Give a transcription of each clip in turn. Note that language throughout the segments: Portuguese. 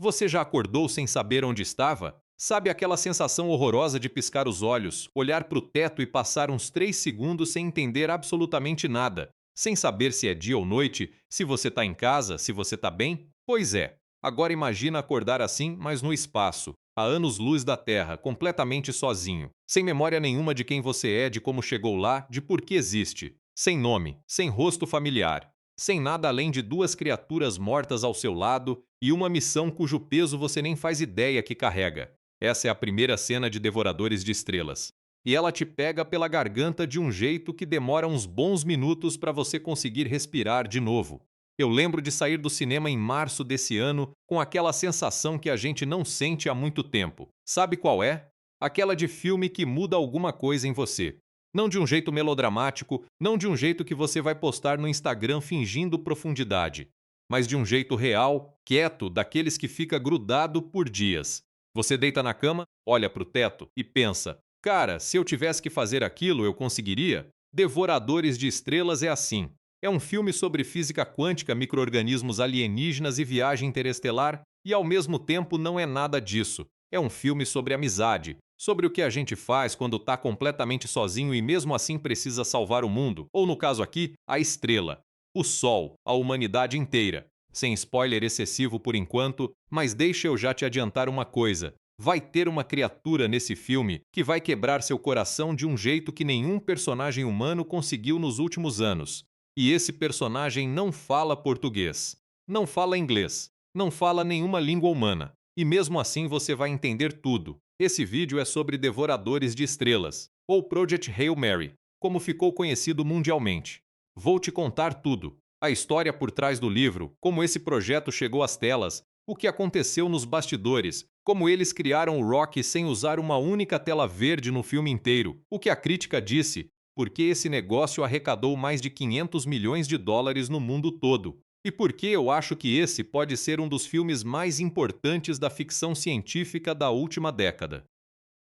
Você já acordou sem saber onde estava? Sabe aquela sensação horrorosa de piscar os olhos, olhar para o teto e passar uns 3 segundos sem entender absolutamente nada, sem saber se é dia ou noite, se você está em casa, se você está bem? Pois é. Agora imagina acordar assim, mas no espaço, a anos-luz da Terra, completamente sozinho, sem memória nenhuma de quem você é, de como chegou lá, de por que existe, sem nome, sem rosto familiar, sem nada além de duas criaturas mortas ao seu lado e uma missão cujo peso você nem faz ideia que carrega. Essa é a primeira cena de Devoradores de Estrelas. E ela te pega pela garganta de um jeito que demora uns bons minutos para você conseguir respirar de novo. Eu lembro de sair do cinema em março desse ano com aquela sensação que a gente não sente há muito tempo. Sabe qual é? Aquela de filme que muda alguma coisa em você. Não de um jeito melodramático, não de um jeito que você vai postar no Instagram fingindo profundidade, mas de um jeito real, quieto, daqueles que fica grudado por dias. Você deita na cama, olha para o teto e pensa: cara, se eu tivesse que fazer aquilo, eu conseguiria? Devoradores de Estrelas é assim. É um filme sobre física quântica, micro-organismos alienígenas e viagem interestelar, e ao mesmo tempo não é nada disso. É um filme sobre amizade, sobre o que a gente faz quando está completamente sozinho e mesmo assim precisa salvar o mundo, ou no caso aqui, a estrela, o Sol, a humanidade inteira. Sem spoiler excessivo por enquanto, mas deixa eu já te adiantar uma coisa. Vai ter uma criatura nesse filme que vai quebrar seu coração de um jeito que nenhum personagem humano conseguiu nos últimos anos. E esse personagem não fala português, não fala inglês, não fala nenhuma língua humana. E mesmo assim você vai entender tudo. Esse vídeo é sobre Devoradores de Estrelas, ou Project Hail Mary, como ficou conhecido mundialmente. Vou te contar tudo. A história por trás do livro, como esse projeto chegou às telas, o que aconteceu nos bastidores, como eles criaram o Rocky sem usar uma única tela verde no filme inteiro, o que a crítica disse, porque esse negócio arrecadou mais de 500 milhões de dólares no mundo todo. E por que eu acho que esse pode ser um dos filmes mais importantes da ficção científica da última década.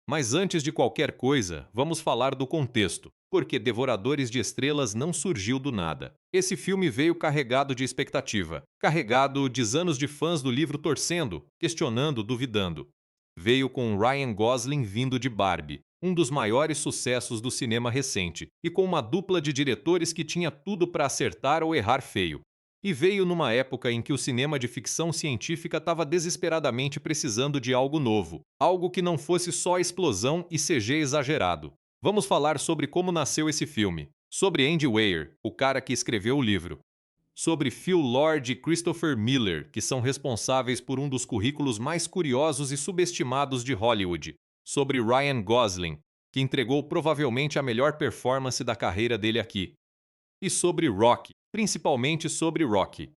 Mas antes de qualquer coisa, vamos falar do contexto, porque Devoradores de Estrelas não surgiu do nada. Esse filme veio carregado de expectativa, carregado de anos de fãs do livro torcendo, questionando, duvidando. Veio com Ryan Gosling vindo de Barbie, um dos maiores sucessos do cinema recente, e com uma dupla de diretores que tinha tudo para acertar ou errar feio. E veio numa época em que o cinema de ficção científica estava desesperadamente precisando de algo novo, algo que não fosse só explosão e CG exagerado. Vamos falar sobre como nasceu esse filme, sobre Andy Weir, o cara que escreveu o livro, sobre Phil Lord e Christopher Miller, que são responsáveis por um dos currículos mais curiosos e subestimados de Hollywood, sobre Ryan Gosling, que entregou provavelmente a melhor performance da carreira dele aqui, e sobre Rocky, principalmente sobre Rocky.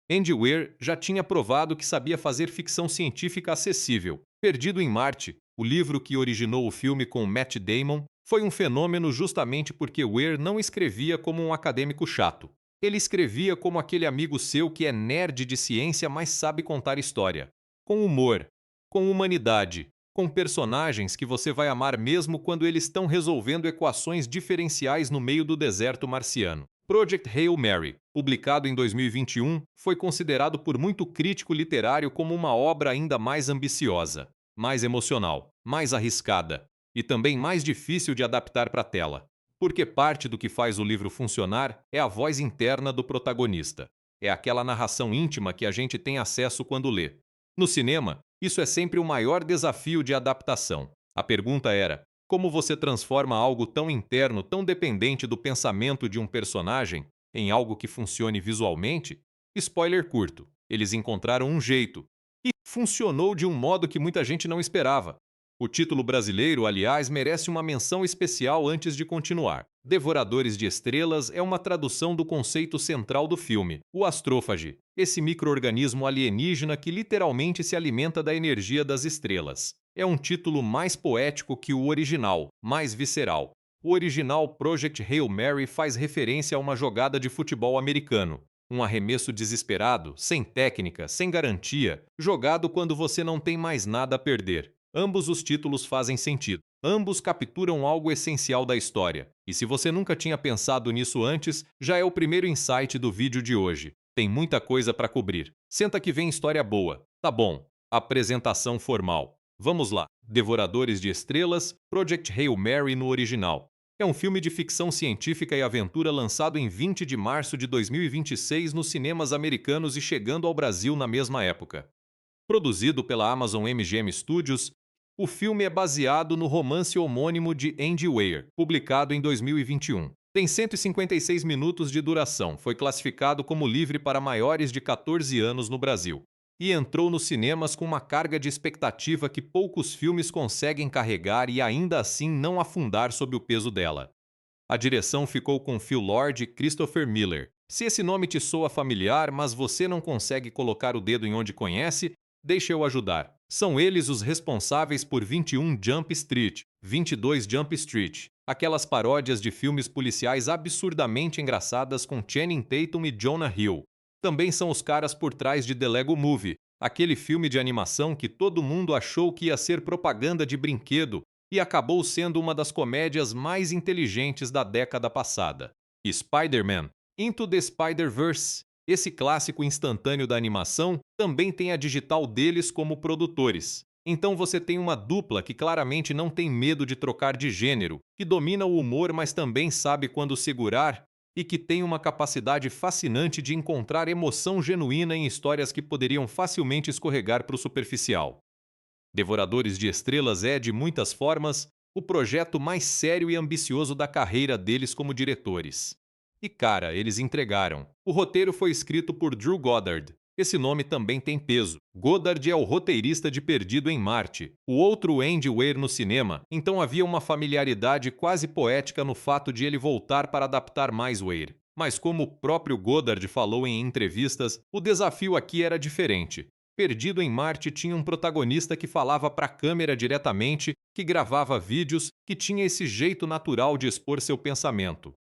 Andy Weir já tinha provado que sabia fazer ficção científica acessível. Perdido em Marte, o livro que originou o filme com Matt Damon, foi um fenômeno justamente porque Weir não escrevia como um acadêmico chato. Ele escrevia como aquele amigo seu que é nerd de ciência, mas sabe contar história. Com humor, com humanidade, com personagens que você vai amar mesmo quando eles estão resolvendo equações diferenciais no meio do deserto marciano. Project Hail Mary, publicado em 2021, foi considerado por muito crítico literário como uma obra ainda mais ambiciosa, mais emocional, mais arriscada e também mais difícil de adaptar para a tela. Porque parte do que faz o livro funcionar é a voz interna do protagonista. É aquela narração íntima que a gente tem acesso quando lê. No cinema, isso é sempre o maior desafio de adaptação. A pergunta era: como você transforma algo tão interno, tão dependente do pensamento de um personagem, em algo que funcione visualmente? Spoiler curto: eles encontraram um jeito. E funcionou de um modo que muita gente não esperava. O título brasileiro, aliás, merece uma menção especial antes de continuar. Devoradores de Estrelas é uma tradução do conceito central do filme, o astrófage, esse micro-organismo alienígena que literalmente se alimenta da energia das estrelas. É um título mais poético que o original, mais visceral. O original Project Hail Mary faz referência a uma jogada de futebol americano. Um arremesso desesperado, sem técnica, sem garantia, jogado quando você não tem mais nada a perder. Ambos os títulos fazem sentido. Ambos capturam algo essencial da história. E se você nunca tinha pensado nisso antes, já é o primeiro insight do vídeo de hoje. Tem muita coisa para cobrir. Senta que vem história boa. Tá bom. Apresentação formal. Vamos lá. Devoradores de Estrelas, Project Hail Mary no original. É um filme de ficção científica e aventura lançado em 20 de março de 2026 nos cinemas americanos e chegando ao Brasil na mesma época. Produzido pela Amazon MGM Studios, o filme é baseado no romance homônimo de Andy Weir, publicado em 2021. Tem 156 minutos de duração, foi classificado como livre para maiores de 14 anos no Brasil e entrou nos cinemas com uma carga de expectativa que poucos filmes conseguem carregar e ainda assim não afundar sob o peso dela. A direção ficou com Phil Lord e Christopher Miller. Se esse nome te soa familiar, mas você não consegue colocar o dedo em onde conhece, deixa eu ajudar. São eles os responsáveis por 21 Jump Street, 22 Jump Street, aquelas paródias de filmes policiais absurdamente engraçadas com Channing Tatum e Jonah Hill. Também são os caras por trás de The Lego Movie, aquele filme de animação que todo mundo achou que ia ser propaganda de brinquedo e acabou sendo uma das comédias mais inteligentes da década passada. Spider-Man, Into the Spider-Verse, esse clássico instantâneo da animação, também tem a digital deles como produtores. Então você tem uma dupla que claramente não tem medo de trocar de gênero, que domina o humor, mas também sabe quando segurar e que tem uma capacidade fascinante de encontrar emoção genuína em histórias que poderiam facilmente escorregar para o superficial. Devoradores de Estrelas é, de muitas formas, o projeto mais sério e ambicioso da carreira deles como diretores. E cara, eles entregaram. O roteiro foi escrito por Drew Goddard. Esse nome também tem peso. Goddard é o roteirista de Perdido em Marte, o outro Andy Weir no cinema, então havia uma familiaridade quase poética no fato de ele voltar para adaptar mais Weir. Mas como o próprio Goddard falou em entrevistas, o desafio aqui era diferente. Perdido em Marte tinha um protagonista que falava para a câmera diretamente, que gravava vídeos, que tinha esse jeito natural de expor seu pensamento.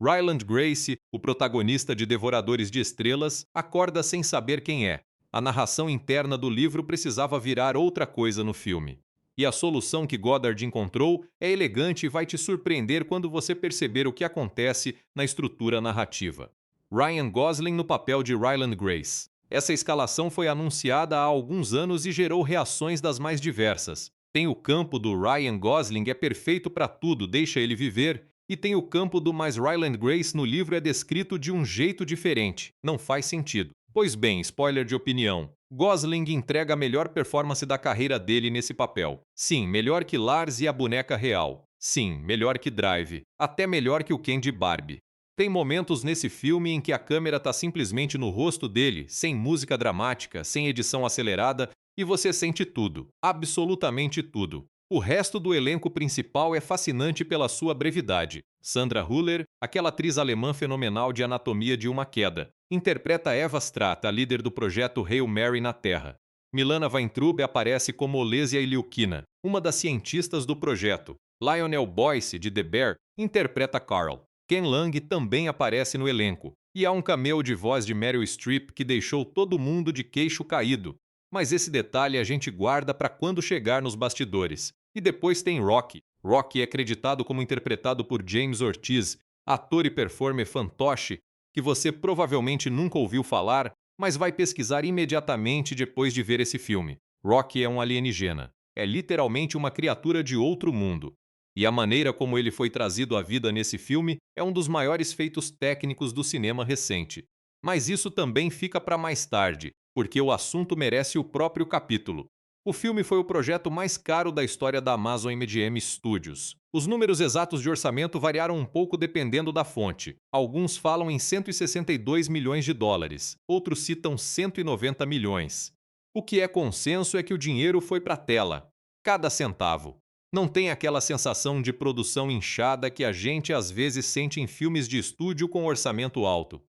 Ryland Grace, o protagonista de Devoradores de Estrelas, acorda sem saber quem é. A narração interna do livro precisava virar outra coisa no filme. E a solução que Goddard encontrou é elegante e vai te surpreender quando você perceber o que acontece na estrutura narrativa. Ryan Gosling no papel de Ryland Grace. Essa escalação foi anunciada há alguns anos e gerou reações das mais diversas. Tem o campo do Ryan Gosling é perfeito para tudo, deixa ele viver, e tem o campo do mais Ryland Grace no livro é descrito de um jeito diferente. Não faz sentido. Pois bem, spoiler de opinião. Gosling entrega a melhor performance da carreira dele nesse papel. Sim, melhor que Lars e a boneca real. Sim, melhor que Drive. Até melhor que o Ken de Barbie. Tem momentos nesse filme em que a câmera está simplesmente no rosto dele, sem música dramática, sem edição acelerada, e você sente tudo, absolutamente tudo. O resto do elenco principal é fascinante pela sua brevidade. Sandra Hüller, aquela atriz alemã fenomenal de Anatomia de uma Queda, interpreta Eva Stratt, a líder do projeto Hail Mary na Terra. Milana Weintraub aparece como Olesia Iliukina, uma das cientistas do projeto. Lionel Boyce, de The Bear, interpreta Carl. Ken Lang também aparece no elenco, e há um cameo de voz de Meryl Streep que deixou todo mundo de queixo caído. Mas esse detalhe a gente guarda para quando chegar nos bastidores. E depois tem Rocky. Rocky é acreditado como interpretado por James Ortiz, ator e performer fantoche, que você provavelmente nunca ouviu falar, mas vai pesquisar imediatamente depois de ver esse filme. Rocky é um alienígena. É literalmente uma criatura de outro mundo. E a maneira como ele foi trazido à vida nesse filme é um dos maiores feitos técnicos do cinema recente. Mas isso também fica para mais tarde, porque o assunto merece o próprio capítulo. O filme foi o projeto mais caro da história da Amazon MGM Studios. Os números exatos de orçamento variaram um pouco dependendo da fonte. Alguns falam em 162 milhões de dólares, outros citam 190 milhões. O que é consenso é que o dinheiro foi para a tela. Cada centavo. Não tem aquela sensação de produção inchada que a gente às vezes sente em filmes de estúdio com orçamento alto.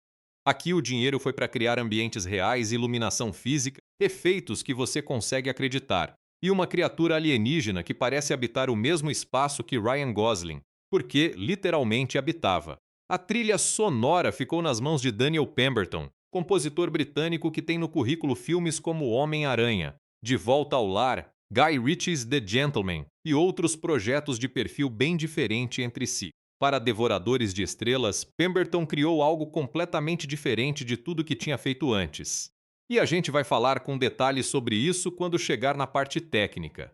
Aqui o dinheiro foi para criar ambientes reais, iluminação física, efeitos que você consegue acreditar, e uma criatura alienígena que parece habitar o mesmo espaço que Ryan Gosling, porque literalmente habitava. A trilha sonora ficou nas mãos de Daniel Pemberton, compositor britânico que tem no currículo filmes como Homem-Aranha, De Volta ao Lar, Guy Ritchie's The Gentleman e outros projetos de perfil bem diferente entre si. Para Devoradores de Estrelas, Pemberton criou algo completamente diferente de tudo que tinha feito antes. E a gente vai falar com detalhes sobre isso quando chegar na parte técnica.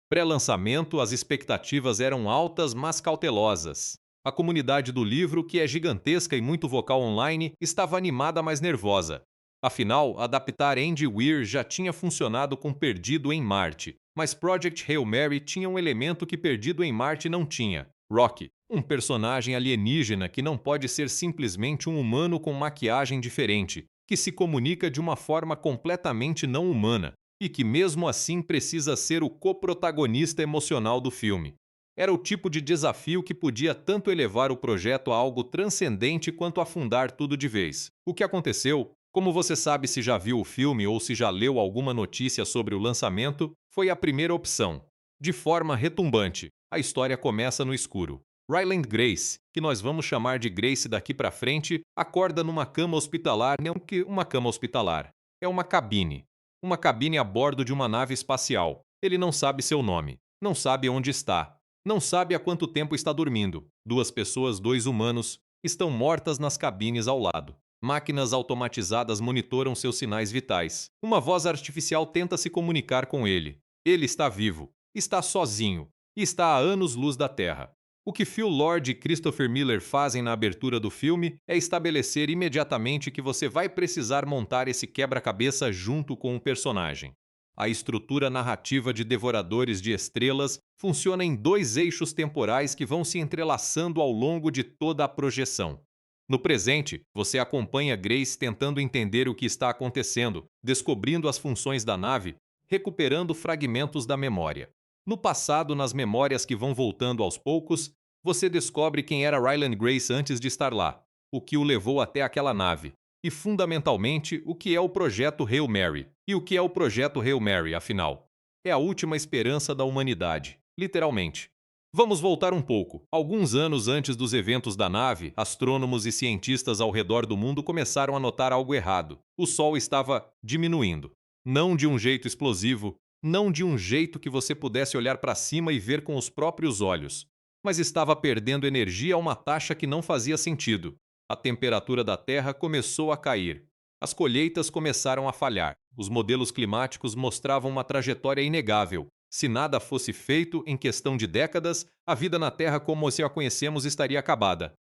Pré-lançamento, as expectativas eram altas, mas cautelosas. A comunidade do livro, que é gigantesca e muito vocal online, estava animada, mas nervosa. Afinal, adaptar Andy Weir já tinha funcionado com Perdido em Marte, mas Project Hail Mary tinha um elemento que Perdido em Marte não tinha: Rocky, um personagem alienígena que não pode ser simplesmente um humano com maquiagem diferente, que se comunica de uma forma completamente não humana e que mesmo assim precisa ser o coprotagonista emocional do filme. Era o tipo de desafio que podia tanto elevar o projeto a algo transcendente quanto afundar tudo de vez. O que aconteceu, como você sabe se já viu o filme ou se já leu alguma notícia sobre o lançamento, foi a primeira opção. De forma retumbante, a história começa no escuro. Ryland Grace, que nós vamos chamar de Grace daqui para frente, acorda numa cama hospitalar, não que uma cama hospitalar, é uma cabine. Uma cabine a bordo de uma nave espacial. Ele não sabe seu nome, não sabe onde está, não sabe há quanto tempo está dormindo. Duas pessoas, dois humanos, estão mortas nas cabines ao lado. Máquinas automatizadas monitoram seus sinais vitais. Uma voz artificial tenta se comunicar com ele. Ele está vivo, está sozinho e está a anos-luz da Terra. O que Phil Lord e Christopher Miller fazem na abertura do filme é estabelecer imediatamente que você vai precisar montar esse quebra-cabeça junto com o personagem. A estrutura narrativa de Devoradores de Estrelas funciona em dois eixos temporais que vão se entrelaçando ao longo de toda a projeção. No presente, você acompanha Grace tentando entender o que está acontecendo, descobrindo as funções da nave, recuperando fragmentos da memória. No passado, nas memórias que vão voltando aos poucos, você descobre quem era Ryland Grace antes de estar lá, o que o levou até aquela nave, e fundamentalmente o que é o projeto Hail Mary. E o que é o projeto Hail Mary, afinal? É a última esperança da humanidade, literalmente. Vamos voltar um pouco. Alguns anos antes dos eventos da nave, astrônomos e cientistas ao redor do mundo começaram a notar algo errado. O Sol estava diminuindo. Não de um jeito explosivo, não de um jeito que você pudesse olhar para cima e ver com os próprios olhos, mas estava perdendo energia a uma taxa que não fazia sentido. A temperatura da Terra começou a cair. As colheitas começaram a falhar. Os modelos climáticos mostravam uma trajetória inegável. Se nada fosse feito em questão de décadas, a vida na Terra como se a conhecemos estaria acabada.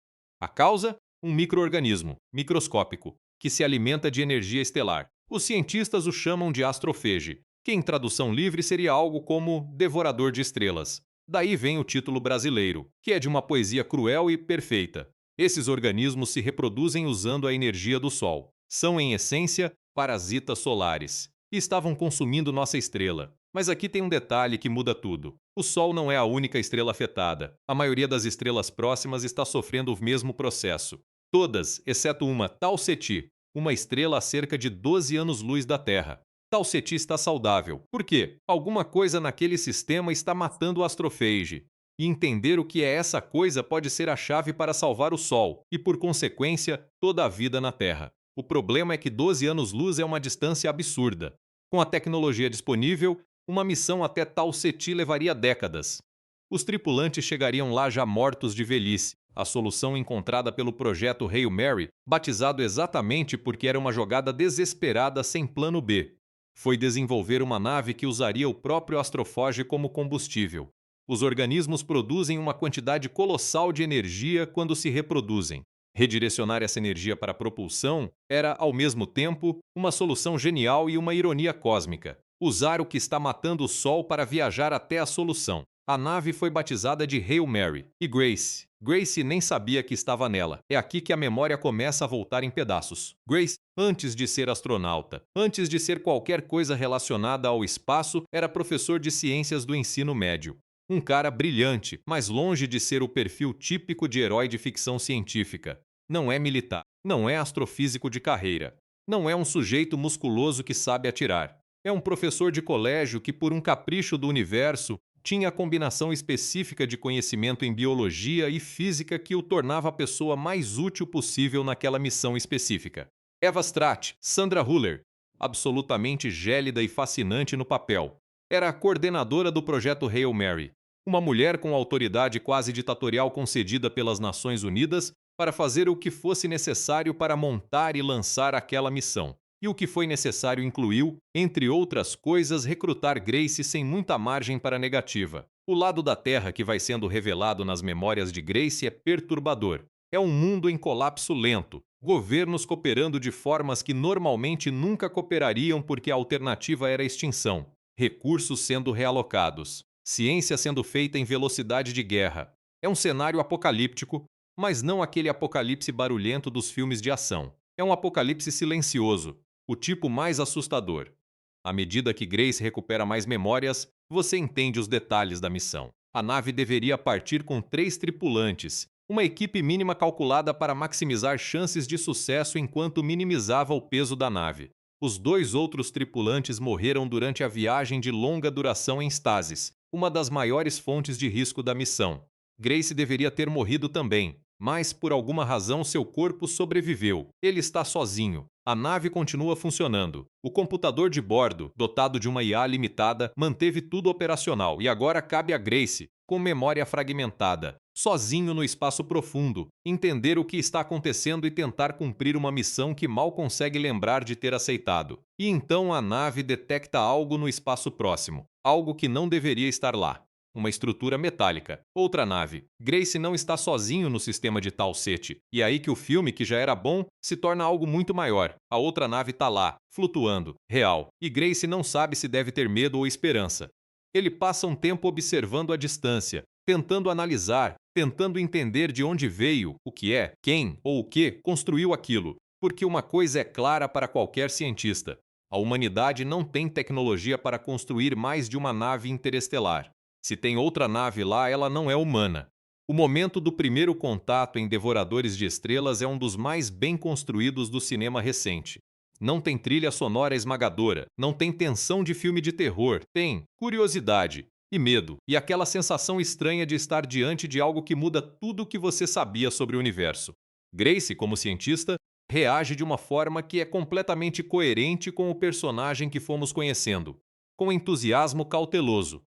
A causa? Um micro-organismo, microscópico, que se alimenta de energia estelar. Os cientistas o chamam de astrofage, que em tradução livre seria algo como devorador de estrelas. Daí vem o título brasileiro, que é de uma poesia cruel e perfeita. Esses organismos se reproduzem usando a energia do Sol. São, em essência, parasitas solares. E estavam consumindo nossa estrela. Mas aqui tem um detalhe que muda tudo. O Sol não é a única estrela afetada. A maioria das estrelas próximas está sofrendo o mesmo processo. Todas, exceto uma, Tau Ceti, uma estrela a cerca de 12 anos-luz da Terra. Tau Ceti está saudável. Por quê? Alguma coisa naquele sistema está matando o astrofage. E entender o que é essa coisa pode ser a chave para salvar o Sol e, por consequência, toda a vida na Terra. O problema é que 12 anos-luz é uma distância absurda. Com a tecnologia disponível, uma missão até Tau Ceti levaria décadas. Os tripulantes chegariam lá já mortos de velhice. A solução encontrada pelo projeto Hail Mary, batizado exatamente porque era uma jogada desesperada sem plano B, foi desenvolver uma nave que usaria o próprio astrofage como combustível. Os organismos produzem uma quantidade colossal de energia quando se reproduzem. Redirecionar essa energia para a propulsão era, ao mesmo tempo, uma solução genial e uma ironia cósmica. Usar o que está matando o Sol para viajar até a solução. A nave foi batizada de Hail Mary. E Grace nem sabia que estava nela. É aqui que a memória começa a voltar em pedaços. Grace, antes de ser astronauta, antes de ser qualquer coisa relacionada ao espaço, era professor de ciências do ensino médio. Um cara brilhante, mas longe de ser o perfil típico de herói de ficção científica. Não é militar, não é astrofísico de carreira, não é um sujeito musculoso que sabe atirar. É um professor de colégio que, por um capricho do universo, tinha a combinação específica de conhecimento em biologia e física que o tornava a pessoa mais útil possível naquela missão específica. Eva Stratt, Sandra Huller, absolutamente gélida e fascinante no papel, era a coordenadora do projeto Hail Mary, uma mulher com autoridade quase ditatorial concedida pelas Nações Unidas para fazer o que fosse necessário para montar e lançar aquela missão. E o que foi necessário incluiu, entre outras coisas, recrutar Grace sem muita margem para negativa. O lado da Terra que vai sendo revelado nas memórias de Grace é perturbador. É um mundo em colapso lento, governos cooperando de formas que normalmente nunca cooperariam porque a alternativa era a extinção, recursos sendo realocados, ciência sendo feita em velocidade de guerra. É um cenário apocalíptico, mas não aquele apocalipse barulhento dos filmes de ação. É um apocalipse silencioso, o tipo mais assustador. À medida que Grace recupera mais memórias, você entende os detalhes da missão. A nave deveria partir com 3 tripulantes, uma equipe mínima calculada para maximizar chances de sucesso enquanto minimizava o peso da nave. Os 2 outros tripulantes morreram durante a viagem de longa duração em Stasis, uma das maiores fontes de risco da missão. Grace deveria ter morrido também, mas por alguma razão seu corpo sobreviveu. Ele está sozinho. A nave continua funcionando. O computador de bordo, dotado de uma IA limitada, manteve tudo operacional e agora cabe a Grace, com memória fragmentada, sozinho no espaço profundo, entender o que está acontecendo e tentar cumprir uma missão que mal consegue lembrar de ter aceitado. E então a nave detecta algo no espaço próximo, algo que não deveria estar lá. Uma estrutura metálica. Outra nave. Grace não está sozinho no sistema de Tau Ceti. E é aí que o filme, que já era bom, se torna algo muito maior. A outra nave está lá, flutuando, real. E Grace não sabe se deve ter medo ou esperança. Ele passa um tempo observando a distância, tentando analisar, tentando entender de onde veio, o que é, quem ou o que construiu aquilo. Porque uma coisa é clara para qualquer cientista: a humanidade não tem tecnologia para construir mais de uma nave interestelar. Se tem outra nave lá, ela não é humana. O momento do primeiro contato em Devoradores de Estrelas é um dos mais bem construídos do cinema recente. Não tem trilha sonora esmagadora, não tem tensão de filme de terror, tem curiosidade e medo, e aquela sensação estranha de estar diante de algo que muda tudo o que você sabia sobre o universo. Grace, como cientista, reage de uma forma que é completamente coerente com o personagem que fomos conhecendo, com entusiasmo cauteloso,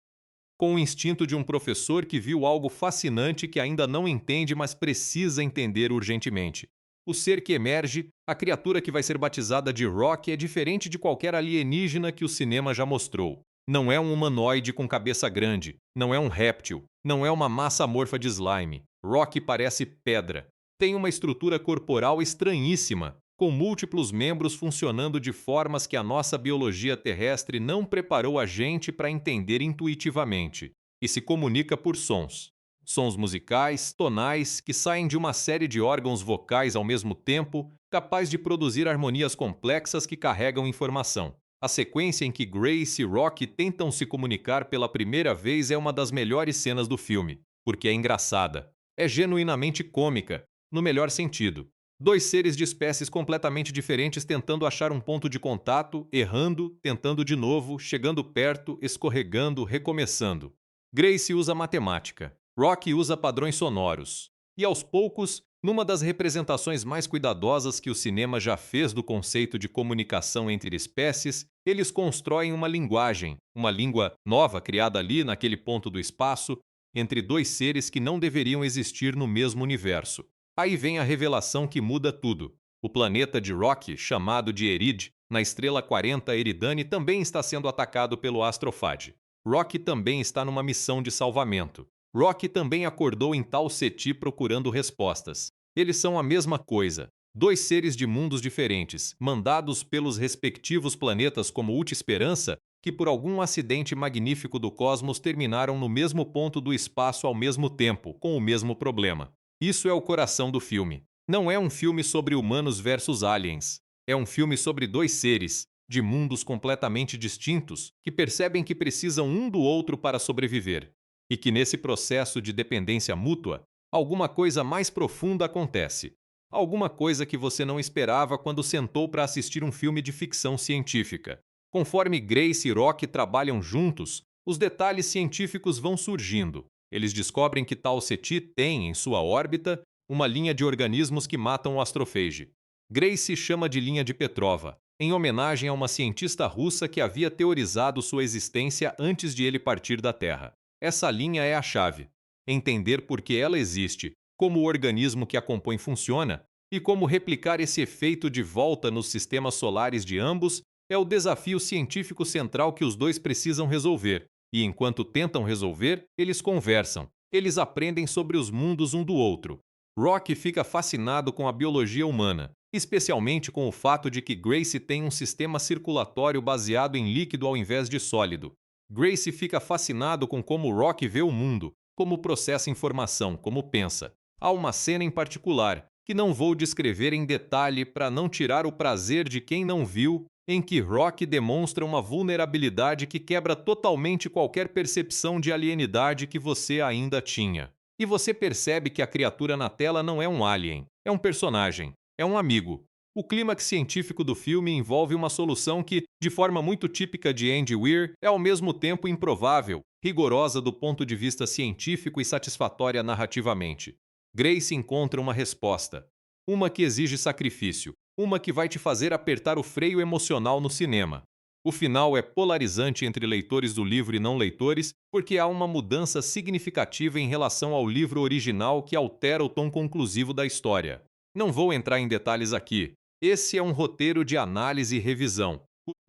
com o instinto de um professor que viu algo fascinante que ainda não entende, mas precisa entender urgentemente. O ser que emerge, a criatura que vai ser batizada de Rock, é diferente de qualquer alienígena que o cinema já mostrou. Não é um humanoide com cabeça grande, não é um réptil, não é uma massa amorfa de slime. Rock parece pedra. Tem uma estrutura corporal estranhíssima, com múltiplos membros funcionando de formas que a nossa biologia terrestre não preparou a gente para entender intuitivamente, e se comunica por sons. Sons musicais, tonais, que saem de uma série de órgãos vocais ao mesmo tempo, capaz de produzir harmonias complexas que carregam informação. A sequência em que Grace e Rock tentam se comunicar pela primeira vez é uma das melhores cenas do filme, porque é engraçada. É genuinamente cômica, no melhor sentido. 2 seres de espécies completamente diferentes tentando achar um ponto de contato, errando, tentando de novo, chegando perto, escorregando, recomeçando. Grace usa matemática. Rock usa padrões sonoros. E aos poucos, numa das representações mais cuidadosas que o cinema já fez do conceito de comunicação entre espécies, eles constroem uma linguagem, uma língua nova criada ali naquele ponto do espaço, entre 2 seres que não deveriam existir no mesmo universo. Aí vem a revelação que muda tudo. O planeta de Rock, chamado de Erid, na estrela 40 Eridani, também está sendo atacado pelo Astrofad. Rock também está numa missão de salvamento. Rock também acordou em Tau Ceti procurando respostas. Eles são a mesma coisa. 2 seres de mundos diferentes, mandados pelos respectivos planetas como última esperança, que por algum acidente magnífico do cosmos terminaram no mesmo ponto do espaço ao mesmo tempo, com o mesmo problema. Isso é o coração do filme. Não é um filme sobre humanos versus aliens. É um filme sobre 2 seres, de mundos completamente distintos, que percebem que precisam um do outro para sobreviver. E que nesse processo de dependência mútua, alguma coisa mais profunda acontece. Alguma coisa que você não esperava quando sentou para assistir um filme de ficção científica. Conforme Grace e Rock trabalham juntos, os detalhes científicos vão surgindo. Eles descobrem que Tau Ceti tem, em sua órbita, uma linha de organismos que matam o astrofage. Grace chama de linha de Petrova, em homenagem a uma cientista russa que havia teorizado sua existência antes de ele partir da Terra. Essa linha é a chave. Entender por que ela existe, como o organismo que a compõe funciona E como replicar esse efeito de volta nos sistemas solares de ambos é o desafio científico central que os dois precisam resolver. E enquanto tentam resolver, eles conversam. Eles aprendem sobre os mundos um do outro. Rock fica fascinado com a biologia humana, especialmente com o fato de que Grace tem um sistema circulatório baseado em líquido ao invés de sólido. Grace fica fascinado com como Rock vê o mundo, como processa informação, como pensa. Há uma cena em particular, que não vou descrever em detalhe para não tirar o prazer de quem não viu, em que Rock demonstra uma vulnerabilidade que quebra totalmente qualquer percepção de alienidade que você ainda tinha. E você percebe que a criatura na tela não é um alien, é um personagem, é um amigo. O clímax científico do filme envolve uma solução que, de forma muito típica de Andy Weir, é ao mesmo tempo improvável, rigorosa do ponto de vista científico e satisfatória narrativamente. Grace encontra uma resposta. Uma que exige sacrifício. Uma que vai te fazer apertar o freio emocional no cinema. O final é polarizante entre leitores do livro e não leitores, porque há uma mudança significativa em relação ao livro original que altera o tom conclusivo da história. Não vou entrar em detalhes aqui. Esse é um roteiro de análise e revisão,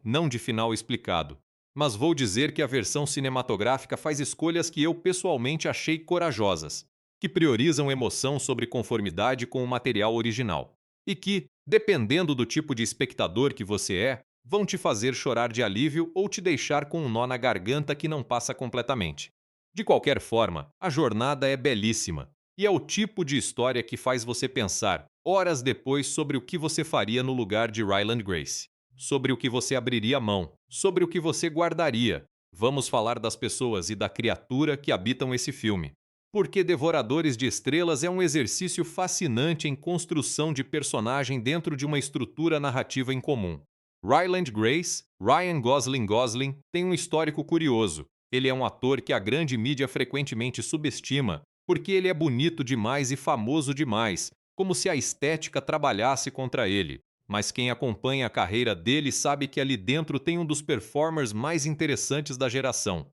não de final explicado. Mas vou dizer que a versão cinematográfica faz escolhas que eu pessoalmente achei corajosas, que priorizam emoção sobre conformidade com o material original. E que, dependendo do tipo de espectador que você é, vão te fazer chorar de alívio ou te deixar com um nó na garganta que não passa completamente. De qualquer forma, a jornada é belíssima, e é o tipo de história que faz você pensar, horas depois, sobre o que você faria no lugar de Ryland Grace. Sobre o que você abriria mão, sobre o que você guardaria. Vamos falar das pessoas e da criatura que habitam esse filme. Porque Devoradores de Estrelas é um exercício fascinante em construção de personagem dentro de uma estrutura narrativa em comum. Ryland Grace, Ryan Gosling, tem um histórico curioso. Ele é um ator que a grande mídia frequentemente subestima, porque ele é bonito demais e famoso demais, como se a estética trabalhasse contra ele. Mas quem acompanha a carreira dele sabe que ali dentro tem um dos performers mais interessantes da geração.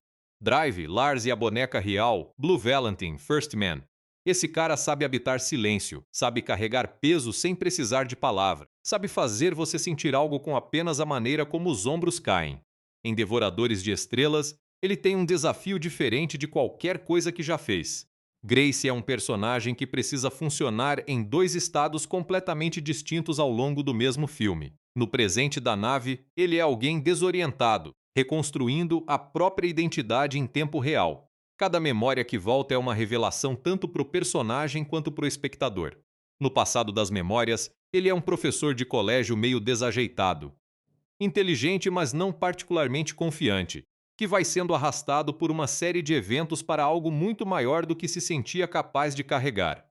Drive, Lars e a Boneca Real, Blue Valentine, First Man. Esse cara sabe habitar silêncio, sabe carregar peso sem precisar de palavra, sabe fazer você sentir algo com apenas a maneira como os ombros caem. Em Devoradores de Estrelas, ele tem um desafio diferente de qualquer coisa que já fez. Grace é um personagem que precisa funcionar em dois estados completamente distintos ao longo do mesmo filme. No presente da nave, ele é alguém desorientado, reconstruindo a própria identidade em tempo real. Cada memória que volta é uma revelação tanto para o personagem quanto para o espectador. No passado das memórias, ele é um professor de colégio meio desajeitado. Inteligente, mas não particularmente confiante, que vai sendo arrastado por uma série de eventos para algo muito maior do que se sentia capaz de carregar.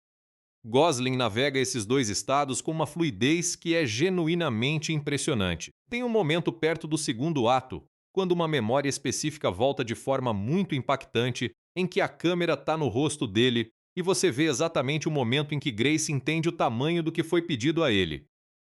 Gosling navega esses dois estados com uma fluidez que é genuinamente impressionante. Tem um momento perto do segundo ato, quando uma memória específica volta de forma muito impactante, em que a câmera está no rosto dele e você vê exatamente o momento em que Grace entende o tamanho do que foi pedido a ele.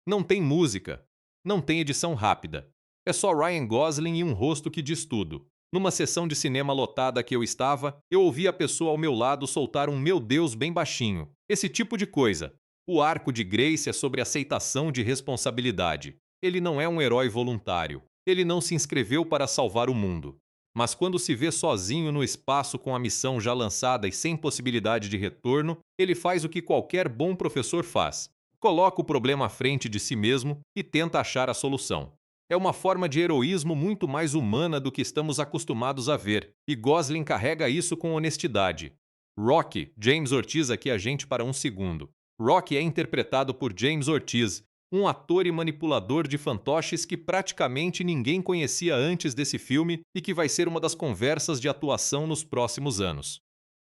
Não tem música, não tem edição rápida. É só Ryan Gosling e um rosto que diz tudo. Numa sessão de cinema lotada que eu estava, eu ouvi a pessoa ao meu lado soltar um "meu Deus" bem baixinho. Esse tipo de coisa. O arco de Grace é sobre aceitação de responsabilidade. Ele não é um herói voluntário. Ele não se inscreveu para salvar o mundo. Mas quando se vê sozinho no espaço com a missão já lançada e sem possibilidade de retorno, ele faz o que qualquer bom professor faz. Coloca o problema à frente de si mesmo e tenta achar a solução. É uma forma de heroísmo muito mais humana do que estamos acostumados a ver, e Gosling carrega isso com honestidade. Rocky, James Ortiz aqui a gente para um segundo. Rocky é interpretado por James Ortiz, um ator e manipulador de fantoches que praticamente ninguém conhecia antes desse filme e que vai ser uma das conversas de atuação nos próximos anos.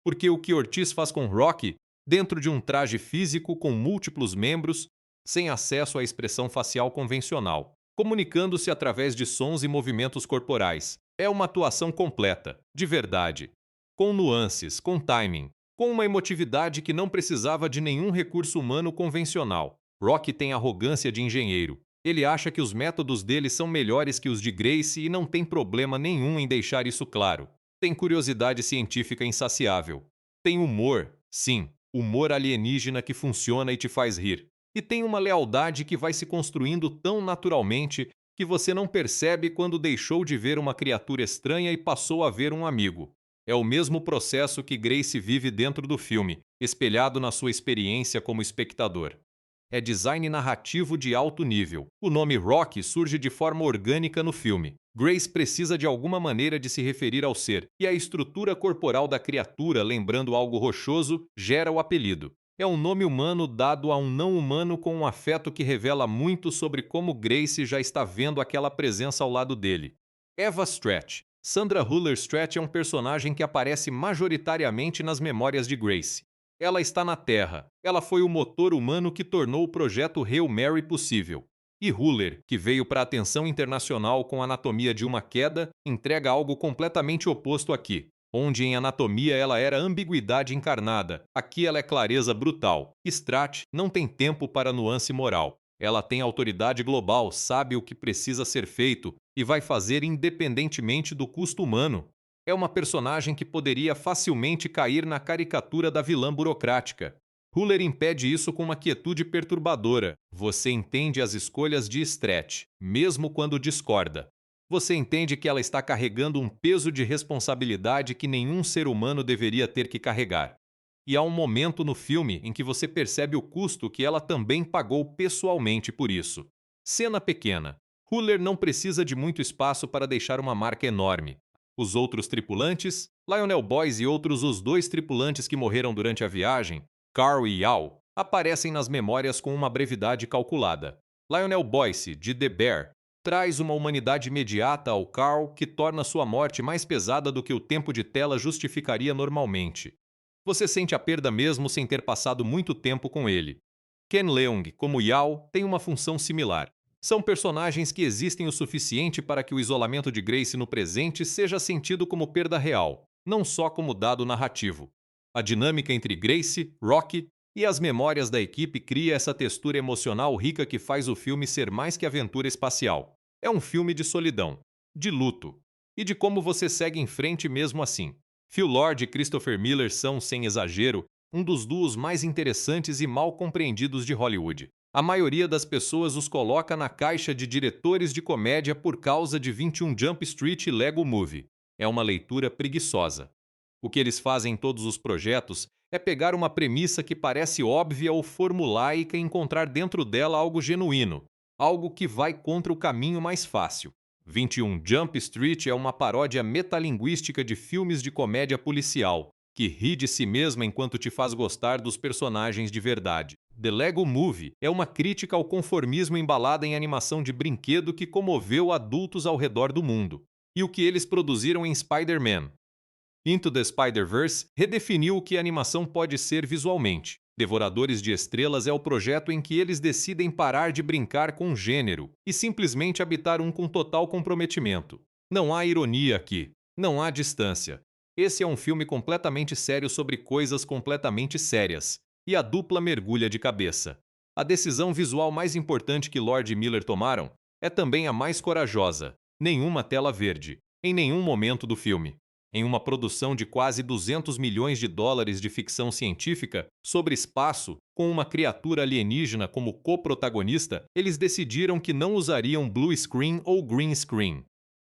Porque o que Ortiz faz com Rocky, dentro de um traje físico com múltiplos membros, sem acesso à expressão facial convencional, comunicando-se através de sons e movimentos corporais, é uma atuação completa, de verdade, com nuances, com timing, com uma emotividade que não precisava de nenhum recurso humano convencional. Rocky tem arrogância de engenheiro. Ele acha que os métodos dele são melhores que os de Grace e não tem problema nenhum em deixar isso claro. Tem curiosidade científica insaciável. Tem humor, sim, humor alienígena que funciona e te faz rir. E tem uma lealdade que vai se construindo tão naturalmente que você não percebe quando deixou de ver uma criatura estranha e passou a ver um amigo. É o mesmo processo que Grace vive dentro do filme, espelhado na sua experiência como espectador. É design narrativo de alto nível. O nome Rocky surge de forma orgânica no filme. Grace precisa de alguma maneira de se referir ao ser, e a estrutura corporal da criatura, lembrando algo rochoso, gera o apelido. É um nome humano dado a um não-humano com um afeto que revela muito sobre como Grace já está vendo aquela presença ao lado dele. Eva Stratch. Sandra Huller Stratch é um personagem que aparece majoritariamente nas memórias de Grace. Ela está na Terra. Ela foi o motor humano que tornou o projeto Hail Mary possível. E Huller, que veio para a atenção internacional com Anatomia de uma Queda, entrega algo completamente oposto aqui. Onde em Anatomia ela era ambiguidade encarnada, aqui ela é clareza brutal. Stratch não tem tempo para nuance moral. Ela tem autoridade global, sabe o que precisa ser feito e vai fazer independentemente do custo humano. É uma personagem que poderia facilmente cair na caricatura da vilã burocrática. Huller impede isso com uma quietude perturbadora. Você entende as escolhas de Stratch, mesmo quando discorda. Você entende que ela está carregando um peso de responsabilidade que nenhum ser humano deveria ter que carregar. E há um momento no filme em que você percebe o custo que ela também pagou pessoalmente por isso. Cena pequena. Huller não precisa de muito espaço para deixar uma marca enorme. Os outros tripulantes, Lionel Boyce e outros os dois tripulantes que morreram durante a viagem, Carl e Yao, aparecem nas memórias com uma brevidade calculada. Lionel Boyce, de The Bear, traz uma humanidade imediata ao Carl que torna sua morte mais pesada do que o tempo de tela justificaria normalmente. Você sente a perda mesmo sem ter passado muito tempo com ele. Ken Leung, como Yao, tem uma função similar. São personagens que existem o suficiente para que o isolamento de Grace no presente seja sentido como perda real, não só como dado narrativo. A dinâmica entre Grace, Rocky e as memórias da equipe cria essa textura emocional rica que faz o filme ser mais que aventura espacial. É um filme de solidão, de luto e de como você segue em frente mesmo assim. Phil Lord e Christopher Miller são, sem exagero, um dos duos mais interessantes e mal compreendidos de Hollywood. A maioria das pessoas os coloca na caixa de diretores de comédia por causa de 21 Jump Street e Lego Movie. É uma leitura preguiçosa. O que eles fazem em todos os projetos é pegar uma premissa que parece óbvia ou formulaica e encontrar dentro dela algo genuíno, algo que vai contra o caminho mais fácil. 21 Jump Street é uma paródia metalinguística de filmes de comédia policial, que ri de si mesma enquanto te faz gostar dos personagens de verdade. The Lego Movie é uma crítica ao conformismo embalada em animação de brinquedo que comoveu adultos ao redor do mundo. E o que eles produziram em Spider-Man. Into the Spider-Verse redefiniu o que a animação pode ser visualmente. Devoradores de Estrelas é o projeto em que eles decidem parar de brincar com o gênero e simplesmente habitar um com total comprometimento. Não há ironia aqui, não há distância. Esse é um filme completamente sério sobre coisas completamente sérias, e a dupla mergulha de cabeça. A decisão visual mais importante que Lord e Miller tomaram é também a mais corajosa: nenhuma tela verde, em nenhum momento do filme. Em uma produção de quase 200 milhões de dólares de ficção científica sobre espaço, com uma criatura alienígena como coprotagonista, eles decidiram que não usariam blue screen ou green screen.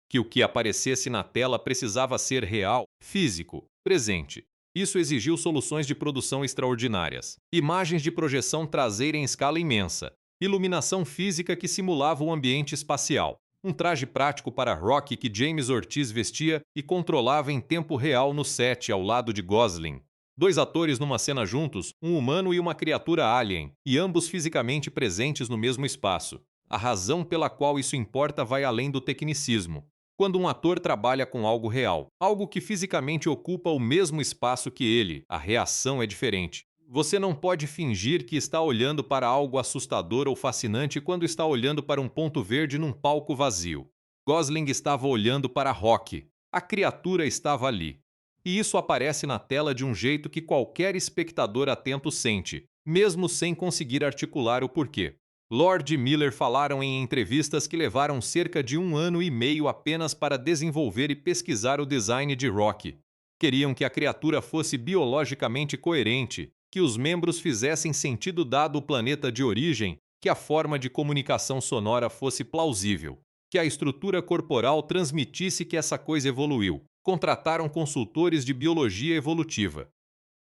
Que o que aparecesse na tela precisava ser real, físico, presente. Isso exigiu soluções de produção extraordinárias. Imagens de projeção traseira em escala imensa. Iluminação física que simulava o ambiente espacial. Um traje prático para Rocky que James Ortiz vestia e controlava em tempo real no set ao lado de Gosling. Dois atores numa cena juntos, um humano e uma criatura alien, e ambos fisicamente presentes no mesmo espaço. A razão pela qual isso importa vai além do tecnicismo. Quando um ator trabalha com algo real, algo que fisicamente ocupa o mesmo espaço que ele, a reação é diferente. Você não pode fingir que está olhando para algo assustador ou fascinante quando está olhando para um ponto verde num palco vazio. Gosling estava olhando para Rocky. A criatura estava ali. E isso aparece na tela de um jeito que qualquer espectador atento sente, mesmo sem conseguir articular o porquê. Lord e Miller falaram em entrevistas que levaram cerca de 1 ano e meio apenas para desenvolver e pesquisar o design de Rocky. Queriam que a criatura fosse biologicamente coerente, que os membros fizessem sentido dado o planeta de origem, que a forma de comunicação sonora fosse plausível, que a estrutura corporal transmitisse que essa coisa evoluiu. Contrataram consultores de biologia evolutiva,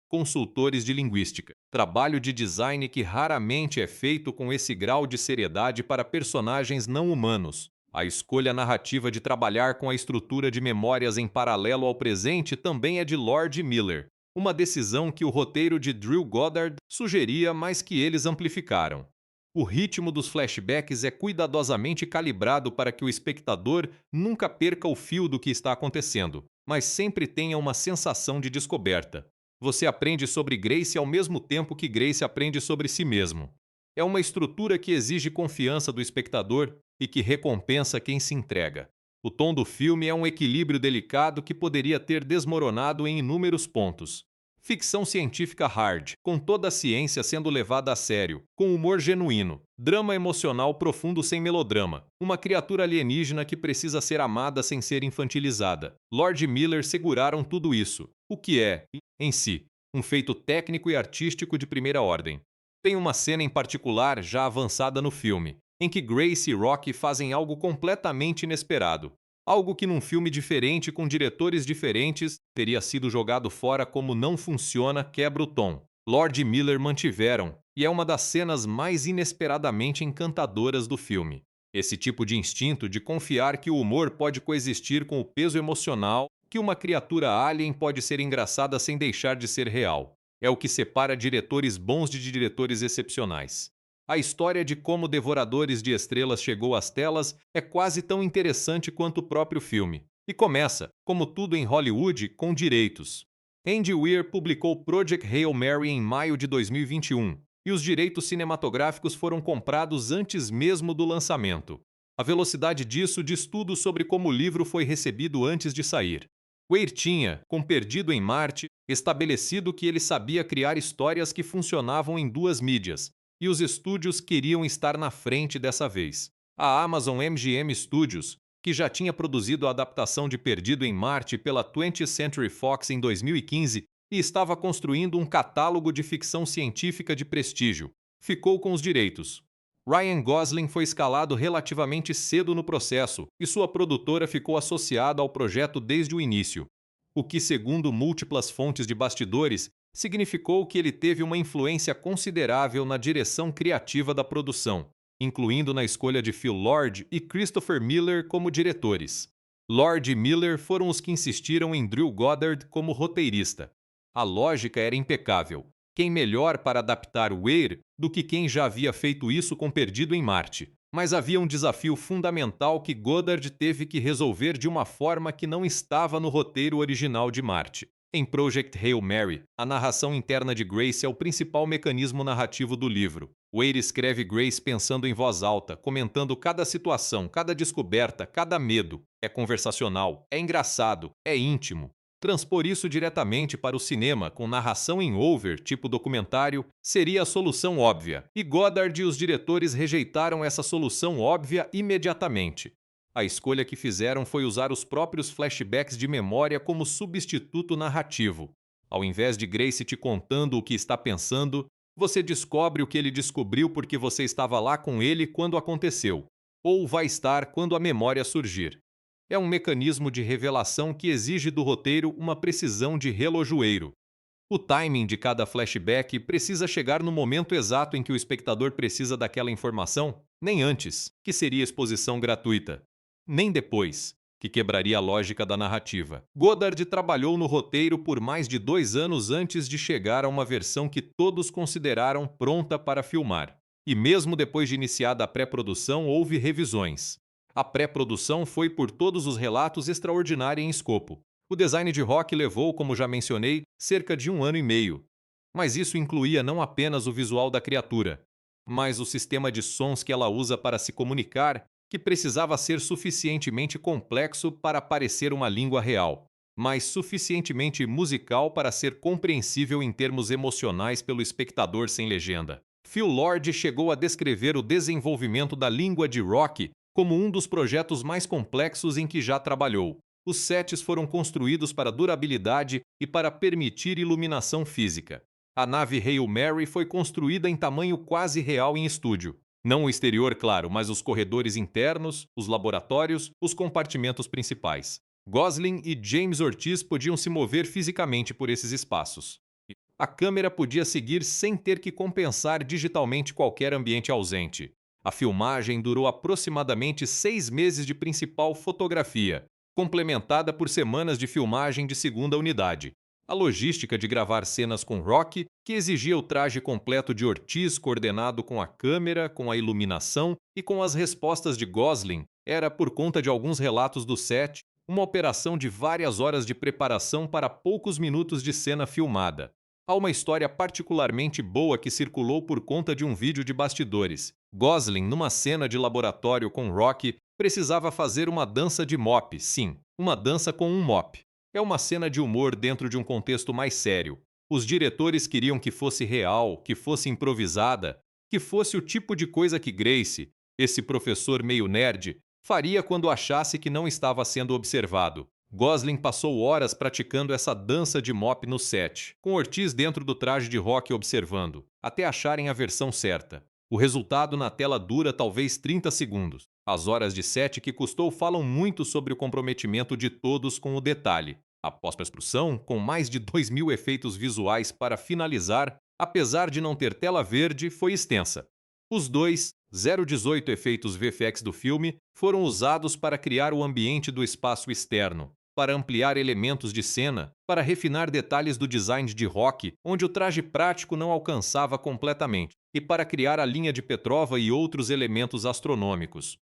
consultores de linguística, trabalho de design que raramente é feito com esse grau de seriedade para personagens não humanos. A escolha narrativa de trabalhar com a estrutura de memórias em paralelo ao presente também é de Lord Miller, uma decisão que o roteiro de Drew Goddard sugeria, mas que eles amplificaram. O ritmo dos flashbacks é cuidadosamente calibrado para que o espectador nunca perca o fio do que está acontecendo, mas sempre tenha uma sensação de descoberta. Você aprende sobre Grace ao mesmo tempo que Grace aprende sobre si mesmo. É uma estrutura que exige confiança do espectador e que recompensa quem se entrega. O tom do filme é um equilíbrio delicado que poderia ter desmoronado em inúmeros pontos. Ficção científica hard, com toda a ciência sendo levada a sério, com humor genuíno, drama emocional profundo sem melodrama, uma criatura alienígena que precisa ser amada sem ser infantilizada. Lord Miller seguraram tudo isso, o que é, em si, um feito técnico e artístico de primeira ordem. Tem uma cena em particular já avançada no filme, em que Grace e Rocky fazem algo completamente inesperado. Algo que num filme diferente com diretores diferentes teria sido jogado fora como não funciona, quebra o tom. Lord e Miller mantiveram, e é uma das cenas mais inesperadamente encantadoras do filme. Esse tipo de instinto de confiar que o humor pode coexistir com o peso emocional, que uma criatura alien pode ser engraçada sem deixar de ser real. É o que separa diretores bons de diretores excepcionais. A história de como Devoradores de Estrelas chegou às telas é quase tão interessante quanto o próprio filme. E começa, como tudo em Hollywood, com direitos. Andy Weir publicou Project Hail Mary em maio de 2021, e os direitos cinematográficos foram comprados antes mesmo do lançamento. A velocidade disso diz tudo sobre como o livro foi recebido antes de sair. Weir tinha, com Perdido em Marte, estabelecido que ele sabia criar histórias que funcionavam em duas mídias, e os estúdios queriam estar na frente dessa vez. A Amazon MGM Studios, que já tinha produzido a adaptação de Perdido em Marte pela 20th Century Fox em 2015 e estava construindo um catálogo de ficção científica de prestígio, ficou com os direitos. Ryan Gosling foi escalado relativamente cedo no processo e sua produtora ficou associada ao projeto desde o início, o que, segundo múltiplas fontes de bastidores, significou que ele teve uma influência considerável na direção criativa da produção, incluindo na escolha de Phil Lord e Christopher Miller como diretores. Lord e Miller foram os que insistiram em Drew Goddard como roteirista. A lógica era impecável. Quem melhor para adaptar Weir do que quem já havia feito isso com Perdido em Marte? Mas havia um desafio fundamental que Goddard teve que resolver de uma forma que não estava no roteiro original de Marte. Em Project Hail Mary, a narração interna de Grace é o principal mecanismo narrativo do livro. Weir escreve Grace pensando em voz alta, comentando cada situação, cada descoberta, cada medo. É conversacional, é engraçado, é íntimo. Transpor isso diretamente para o cinema, com narração em over, tipo documentário, seria a solução óbvia. E Goddard e os diretores rejeitaram essa solução óbvia imediatamente. A escolha que fizeram foi usar os próprios flashbacks de memória como substituto narrativo. Ao invés de Grace te contando o que está pensando, você descobre o que ele descobriu porque você estava lá com ele quando aconteceu, ou vai estar quando a memória surgir. É um mecanismo de revelação que exige do roteiro uma precisão de relojoeiro. O timing de cada flashback precisa chegar no momento exato em que o espectador precisa daquela informação, nem antes, que seria exposição gratuita, nem depois, que quebraria a lógica da narrativa. Goddard trabalhou no roteiro por mais de 2 anos antes de chegar a uma versão que todos consideraram pronta para filmar. E mesmo depois de iniciada a pré-produção, houve revisões. A pré-produção foi, por todos os relatos, extraordinária em escopo. O design de Rock levou, como já mencionei, cerca de 1 ano e meio. Mas isso incluía não apenas o visual da criatura, mas o sistema de sons que ela usa para se comunicar, que precisava ser suficientemente complexo para parecer uma língua real, mas suficientemente musical para ser compreensível em termos emocionais pelo espectador sem legenda. Phil Lord chegou a descrever o desenvolvimento da língua de Rocky como um dos projetos mais complexos em que já trabalhou. Os sets foram construídos para durabilidade e para permitir iluminação física. A nave Hail Mary foi construída em tamanho quase real em estúdio. Não o exterior, claro, mas os corredores internos, os laboratórios, os compartimentos principais. Gosling e James Ortiz podiam se mover fisicamente por esses espaços. A câmera podia seguir sem ter que compensar digitalmente qualquer ambiente ausente. A filmagem durou aproximadamente 6 meses de principal fotografia, complementada por semanas de filmagem de segunda unidade. A logística de gravar cenas com Rocky, que exigia o traje completo de Ortiz coordenado com a câmera, com a iluminação e com as respostas de Gosling, era, por conta de alguns relatos do set, uma operação de várias horas de preparação para poucos minutos de cena filmada. Há uma história particularmente boa que circulou por conta de um vídeo de bastidores. Gosling, numa cena de laboratório com Rocky, precisava fazer uma dança de mop, sim, uma dança com um mop. É uma cena de humor dentro de um contexto mais sério. Os diretores queriam que fosse real, que fosse improvisada, que fosse o tipo de coisa que Grace, esse professor meio nerd, faria quando achasse que não estava sendo observado. Gosling passou horas praticando essa dança de mop no set, com Ortiz dentro do traje de Rocky observando, até acharem a versão certa. O resultado na tela dura talvez 30 segundos. As horas de set que custou falam muito sobre o comprometimento de todos com o detalhe. A pós-produção, com mais de 2.000 efeitos visuais para finalizar, apesar de não ter tela verde, foi extensa. Os 018 efeitos VFX do filme foram usados para criar o ambiente do espaço externo, para ampliar elementos de cena, para refinar detalhes do design de Rocky, onde o traje prático não alcançava completamente, e para criar a linha de Petrova e outros elementos astronômicos.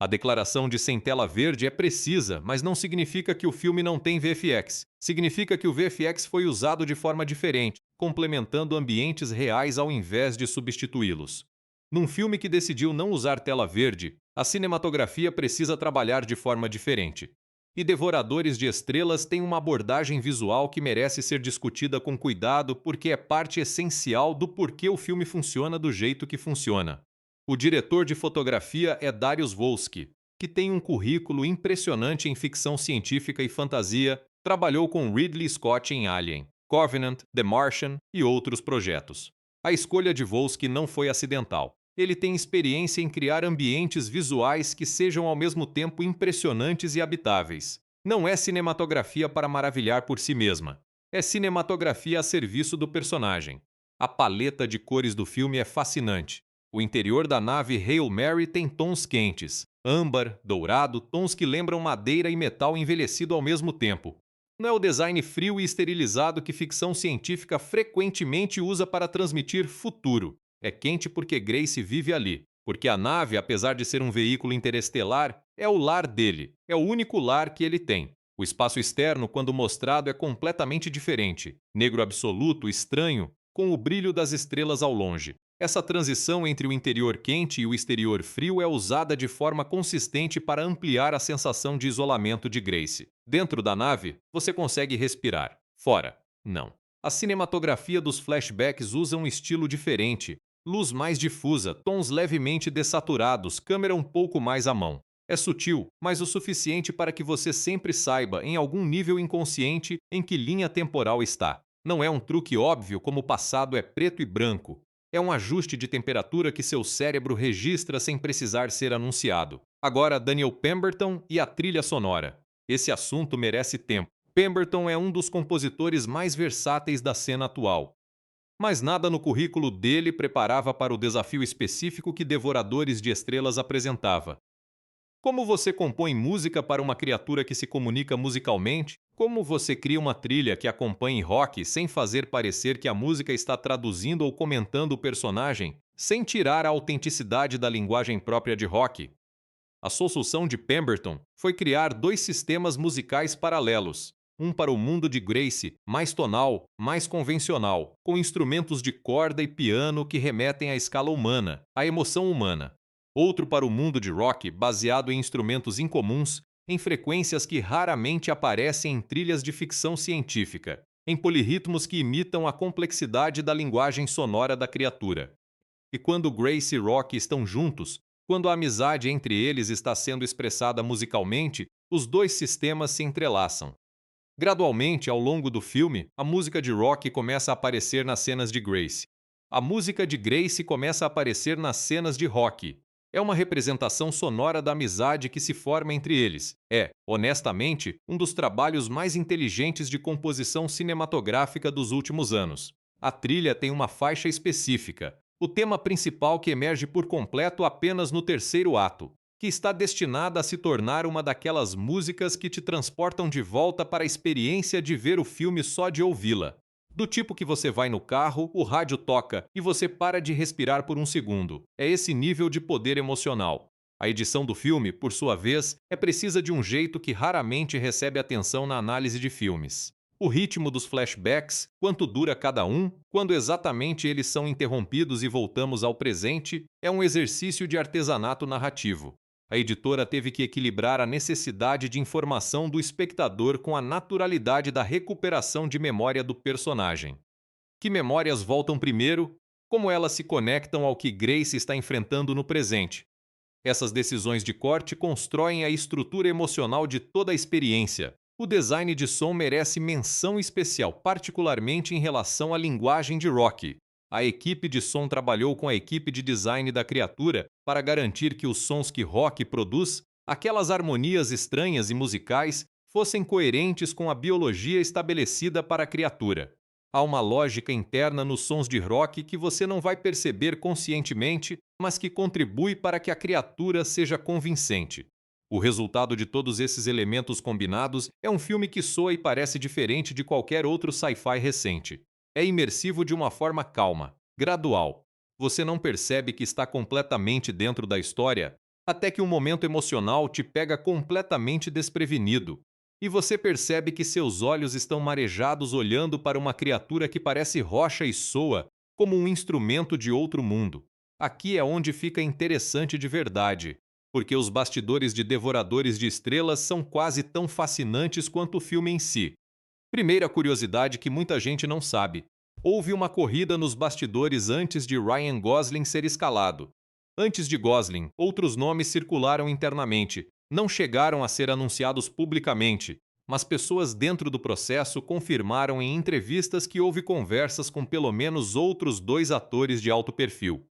A declaração de sem tela verde é precisa, mas não significa que o filme não tem VFX. Significa que o VFX foi usado de forma diferente, complementando ambientes reais ao invés de substituí-los. Num filme que decidiu não usar tela verde, a cinematografia precisa trabalhar de forma diferente. E Devoradores de Estrelas tem uma abordagem visual que merece ser discutida com cuidado porque é parte essencial do porquê o filme funciona do jeito que funciona. O diretor de fotografia é Dariusz Wolski, que tem um currículo impressionante em ficção científica e fantasia, trabalhou com Ridley Scott em Alien, Covenant, The Martian e outros projetos. A escolha de Wolski não foi acidental. Ele tem experiência em criar ambientes visuais que sejam ao mesmo tempo impressionantes e habitáveis. Não é cinematografia para maravilhar por si mesma. É cinematografia a serviço do personagem. A paleta de cores do filme é fascinante. O interior da nave Hail Mary tem tons quentes, âmbar, dourado, tons que lembram madeira e metal envelhecido ao mesmo tempo. Não é o design frio e esterilizado que ficção científica frequentemente usa para transmitir futuro. É quente porque Grace vive ali, porque a nave, apesar de ser um veículo interestelar, é o lar dele, é o único lar que ele tem. O espaço externo, quando mostrado, é completamente diferente, negro absoluto, estranho, com o brilho das estrelas ao longe. Essa transição entre o interior quente e o exterior frio é usada de forma consistente para ampliar a sensação de isolamento de Grace. Dentro da nave, você consegue respirar. Fora, não. A cinematografia dos flashbacks usa um estilo diferente, luz mais difusa, tons levemente dessaturados, câmera um pouco mais à mão. É sutil, mas o suficiente para que você sempre saiba, em algum nível inconsciente, em que linha temporal está. Não é um truque óbvio como o passado é preto e branco. É um ajuste de temperatura que seu cérebro registra sem precisar ser anunciado. Agora, Daniel Pemberton e a trilha sonora. Esse assunto merece tempo. Pemberton é um dos compositores mais versáteis da cena atual. Mas nada no currículo dele preparava para o desafio específico que Devoradores de Estrelas apresentava. Como você compõe música para uma criatura que se comunica musicalmente? Como você cria uma trilha que acompanhe Rocky sem fazer parecer que a música está traduzindo ou comentando o personagem, sem tirar a autenticidade da linguagem própria de Rocky? A solução de Pemberton foi criar dois sistemas musicais paralelos. Um para o mundo de Grace, mais tonal, mais convencional, com instrumentos de corda e piano que remetem à escala humana, à emoção humana. Outro para o mundo de Rocky, baseado em instrumentos incomuns, em frequências que raramente aparecem em trilhas de ficção científica, em polirritmos que imitam a complexidade da linguagem sonora da criatura. E quando Grace e Rocky estão juntos, quando a amizade entre eles está sendo expressada musicalmente, os dois sistemas se entrelaçam. Gradualmente, ao longo do filme, a música de Rocky começa a aparecer nas cenas de Grace. A música de Grace começa a aparecer nas cenas de Rocky. É uma representação sonora da amizade que se forma entre eles. É, honestamente, um dos trabalhos mais inteligentes de composição cinematográfica dos últimos anos. A trilha tem uma faixa específica, o tema principal que emerge por completo apenas no terceiro ato, que está destinada a se tornar uma daquelas músicas que te transportam de volta para a experiência de ver o filme só de ouvi-la. Do tipo que você vai no carro, o rádio toca e você para de respirar por um segundo. É esse nível de poder emocional. A edição do filme, por sua vez, é precisa de um jeito que raramente recebe atenção na análise de filmes. O ritmo dos flashbacks, quanto dura cada um, quando exatamente eles são interrompidos e voltamos ao presente, é um exercício de artesanato narrativo. A editora teve que equilibrar a necessidade de informação do espectador com a naturalidade da recuperação de memória do personagem. Que memórias voltam primeiro? Como elas se conectam ao que Grace está enfrentando no presente? Essas decisões de corte constroem a estrutura emocional de toda a experiência. O design de som merece menção especial, particularmente em relação à linguagem de Rocky. A equipe de som trabalhou com a equipe de design da criatura para garantir que os sons que Rocky produz, aquelas harmonias estranhas e musicais, fossem coerentes com a biologia estabelecida para a criatura. Há uma lógica interna nos sons de Rocky que você não vai perceber conscientemente, mas que contribui para que a criatura seja convincente. O resultado de todos esses elementos combinados é um filme que soa e parece diferente de qualquer outro sci-fi recente. É imersivo de uma forma calma, gradual. Você não percebe que está completamente dentro da história, até que um momento emocional te pega completamente desprevenido. E você percebe que seus olhos estão marejados olhando para uma criatura que parece rocha e soa como um instrumento de outro mundo. Aqui é onde fica interessante de verdade, porque os bastidores de Devoradores de Estrelas são quase tão fascinantes quanto o filme em si. Primeira curiosidade que muita gente não sabe: houve uma corrida nos bastidores antes de Ryan Gosling ser escalado. Antes de Gosling, outros nomes circularam internamente, não chegaram a ser anunciados publicamente, mas pessoas dentro do processo confirmaram em entrevistas que houve conversas com pelo menos outros 2 atores de alto perfil.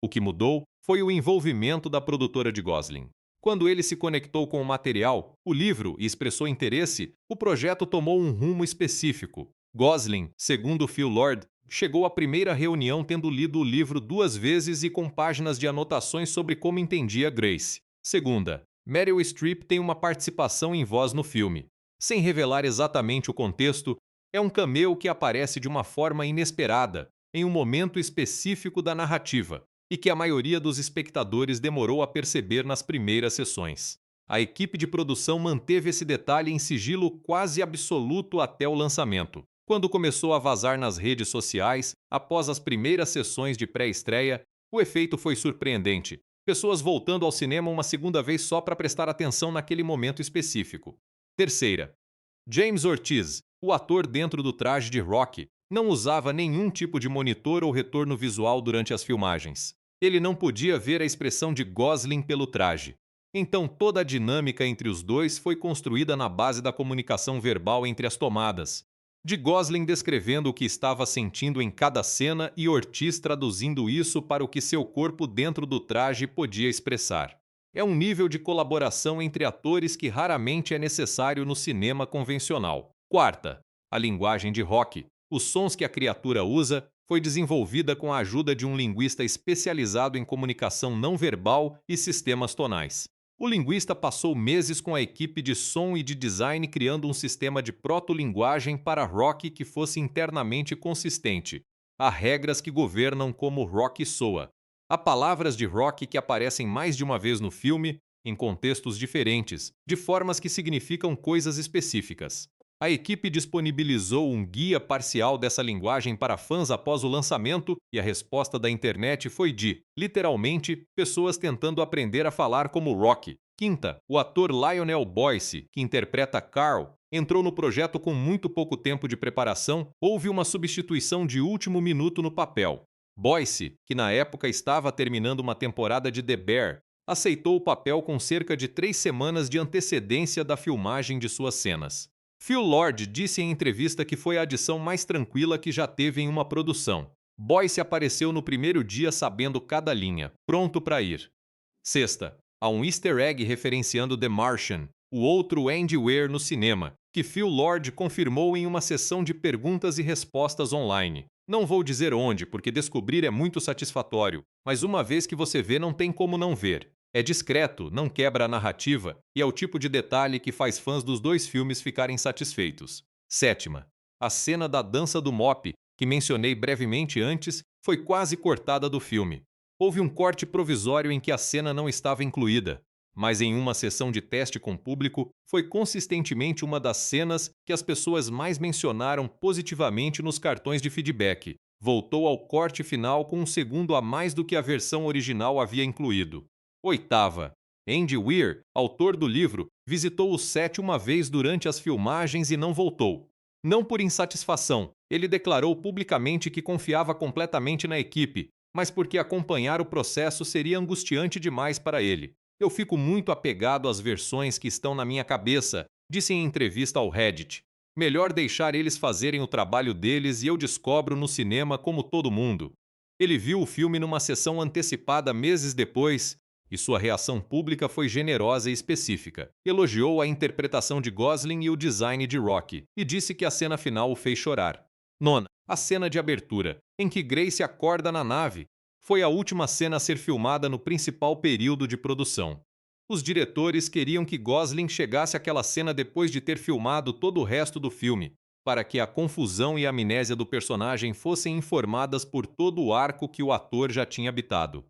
O que mudou foi o envolvimento da produtora de Gosling. Quando ele se conectou com o material, o livro, e expressou interesse, o projeto tomou um rumo específico. Gosling, segundo Phil Lord, chegou à primeira reunião tendo lido o livro 2 vezes e com páginas de anotações sobre como entendia Grace. Segunda, Meryl Streep tem uma participação em voz no filme. Sem revelar exatamente o contexto, é um cameo que aparece de uma forma inesperada, em um momento específico da narrativa, e que a maioria dos espectadores demorou a perceber nas primeiras sessões. A equipe de produção manteve esse detalhe em sigilo quase absoluto até o lançamento. Quando começou a vazar nas redes sociais, após as primeiras sessões de pré-estreia, o efeito foi surpreendente. Pessoas voltando ao cinema uma segunda vez só para prestar atenção naquele momento específico. Terceira, James Ortiz, o ator dentro do traje de Rocky, não usava nenhum tipo de monitor ou retorno visual durante as filmagens. Ele não podia ver a expressão de Gosling pelo traje. Então toda a dinâmica entre os dois foi construída na base da comunicação verbal entre as tomadas, de Gosling descrevendo o que estava sentindo em cada cena e Ortiz traduzindo isso para o que seu corpo dentro do traje podia expressar. É um nível de colaboração entre atores que raramente é necessário no cinema convencional. Quarta, a linguagem de Rocky. Os sons que a criatura usa foi desenvolvida com a ajuda de um linguista especializado em comunicação não verbal e sistemas tonais. O linguista passou meses com a equipe de som e de design criando um sistema de proto-linguagem para Rocky que fosse internamente consistente. Há regras que governam como Rocky soa. Há palavras de Rocky que aparecem mais de uma vez no filme, em contextos diferentes, de formas que significam coisas específicas. A equipe disponibilizou um guia parcial dessa linguagem para fãs após o lançamento e a resposta da internet foi de, literalmente, pessoas tentando aprender a falar como Rocky. Quinta, o ator Lionel Boyce, que interpreta Carl, entrou no projeto com muito pouco tempo de preparação, houve uma substituição de último minuto no papel. Boyce, que na época estava terminando uma temporada de The Bear, aceitou o papel com cerca de 3 semanas de antecedência da filmagem de suas cenas. Phil Lord disse em entrevista que foi a adição mais tranquila que já teve em uma produção. Boyce apareceu no primeiro dia sabendo cada linha, pronto para ir. Sexta, há um easter egg referenciando The Martian, o outro Andy Weir no cinema, que Phil Lord confirmou em uma sessão de perguntas e respostas online. Não vou dizer onde, porque descobrir é muito satisfatório, mas uma vez que você vê não tem como não ver. É discreto, não quebra a narrativa e é o tipo de detalhe que faz fãs dos dois filmes ficarem satisfeitos. Sétima, a cena da dança do mop, que mencionei brevemente antes, foi quase cortada do filme. Houve um corte provisório em que a cena não estava incluída, mas em uma sessão de teste com público, foi consistentemente uma das cenas que as pessoas mais mencionaram positivamente nos cartões de feedback. Voltou ao corte final com um segundo a mais do que a versão original havia incluído. Oitava, Andy Weir, autor do livro, visitou o set uma vez durante as filmagens e não voltou. Não por insatisfação, ele declarou publicamente que confiava completamente na equipe, mas porque acompanhar o processo seria angustiante demais para ele. Eu fico muito apegado às versões que estão na minha cabeça, disse em entrevista ao Reddit. Melhor deixar eles fazerem o trabalho deles e eu descobro no cinema como todo mundo. Ele viu o filme numa sessão antecipada meses depois e sua reação pública foi generosa e específica. Elogiou a interpretação de Gosling e o design de Rocky e disse que a cena final o fez chorar. Nona, a cena de abertura, em que Grace acorda na nave, foi a última cena a ser filmada no principal período de produção. Os diretores queriam que Gosling chegasse àquela cena depois de ter filmado todo o resto do filme, para que a confusão e a amnésia do personagem fossem informadas por todo o arco que o ator já tinha habitado.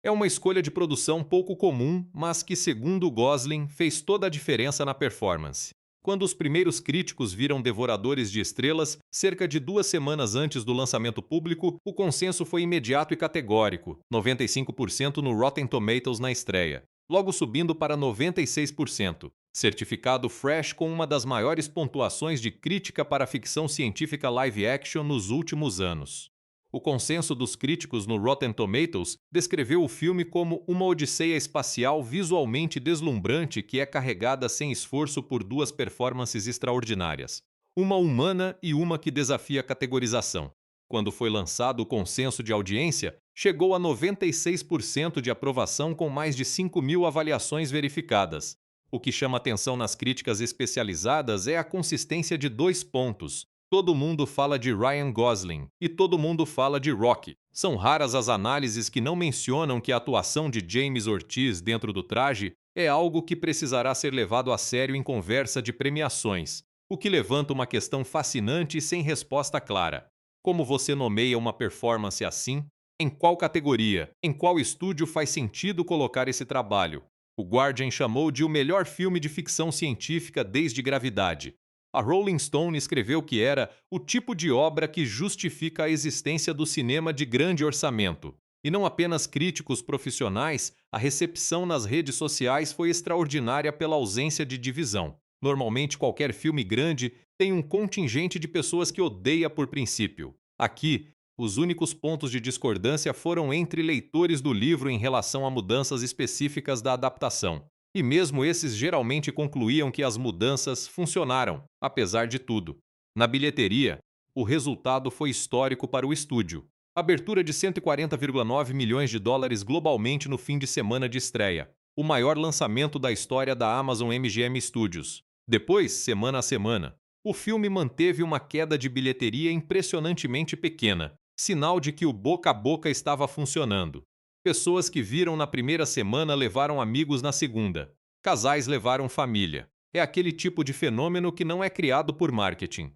É uma escolha de produção pouco comum, mas que, segundo Gosling, fez toda a diferença na performance. Quando os primeiros críticos viram Devoradores de Estrelas, cerca de 2 semanas antes do lançamento público, o consenso foi imediato e categórico, 95% no Rotten Tomatoes na estreia, logo subindo para 96%, certificado fresh com uma das maiores pontuações de crítica para a ficção científica live action nos últimos anos. O consenso dos críticos no Rotten Tomatoes descreveu o filme como uma odisseia espacial visualmente deslumbrante que é carregada sem esforço por 2 performances extraordinárias, uma humana e uma que desafia a categorização. Quando foi lançado o consenso de audiência, chegou a 96% de aprovação com mais de 5.000 avaliações verificadas. O que chama atenção nas críticas especializadas é a consistência de 2 pontos. Todo mundo fala de Ryan Gosling e todo mundo fala de Rocky. São raras as análises que não mencionam que a atuação de James Ortiz dentro do traje é algo que precisará ser levado a sério em conversa de premiações, o que levanta uma questão fascinante e sem resposta clara. Como você nomeia uma performance assim? Em qual categoria? Em qual estúdio faz sentido colocar esse trabalho? O Guardian chamou de o melhor filme de ficção científica desde Gravidade. A Rolling Stone escreveu que era o tipo de obra que justifica a existência do cinema de grande orçamento. E não apenas críticos profissionais, a recepção nas redes sociais foi extraordinária pela ausência de divisão. Normalmente, qualquer filme grande tem um contingente de pessoas que odeia por princípio. Aqui, os únicos pontos de discordância foram entre leitores do livro em relação a mudanças específicas da adaptação. E mesmo esses geralmente concluíam que as mudanças funcionaram, apesar de tudo. Na bilheteria, o resultado foi histórico para o estúdio. Abertura de 140,9 milhões de dólares globalmente no fim de semana de estreia. O maior lançamento da história da Amazon MGM Studios. Depois, semana a semana, o filme manteve uma queda de bilheteria impressionantemente pequena, sinal de que o boca a boca estava funcionando. Pessoas que viram na primeira semana levaram amigos na segunda. Casais levaram família. É aquele tipo de fenômeno que não é criado por marketing.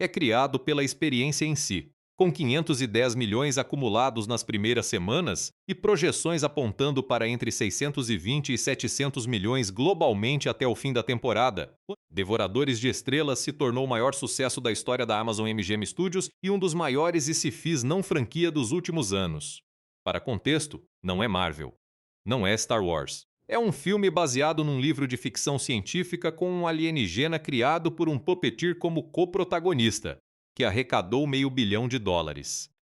É criado pela experiência em si. Com 510 milhões acumulados nas primeiras semanas e projeções apontando para entre 620 e 700 milhões globalmente até o fim da temporada, Devoradores de Estrelas se tornou o maior sucesso da história da Amazon MGM Studios e um dos maiores sci-fis não franquia dos últimos anos. Para contexto, não é Marvel. Não é Star Wars. É um filme baseado num livro de ficção científica com um alienígena criado por um puppeteer como coprotagonista, que arrecadou $500 milhão.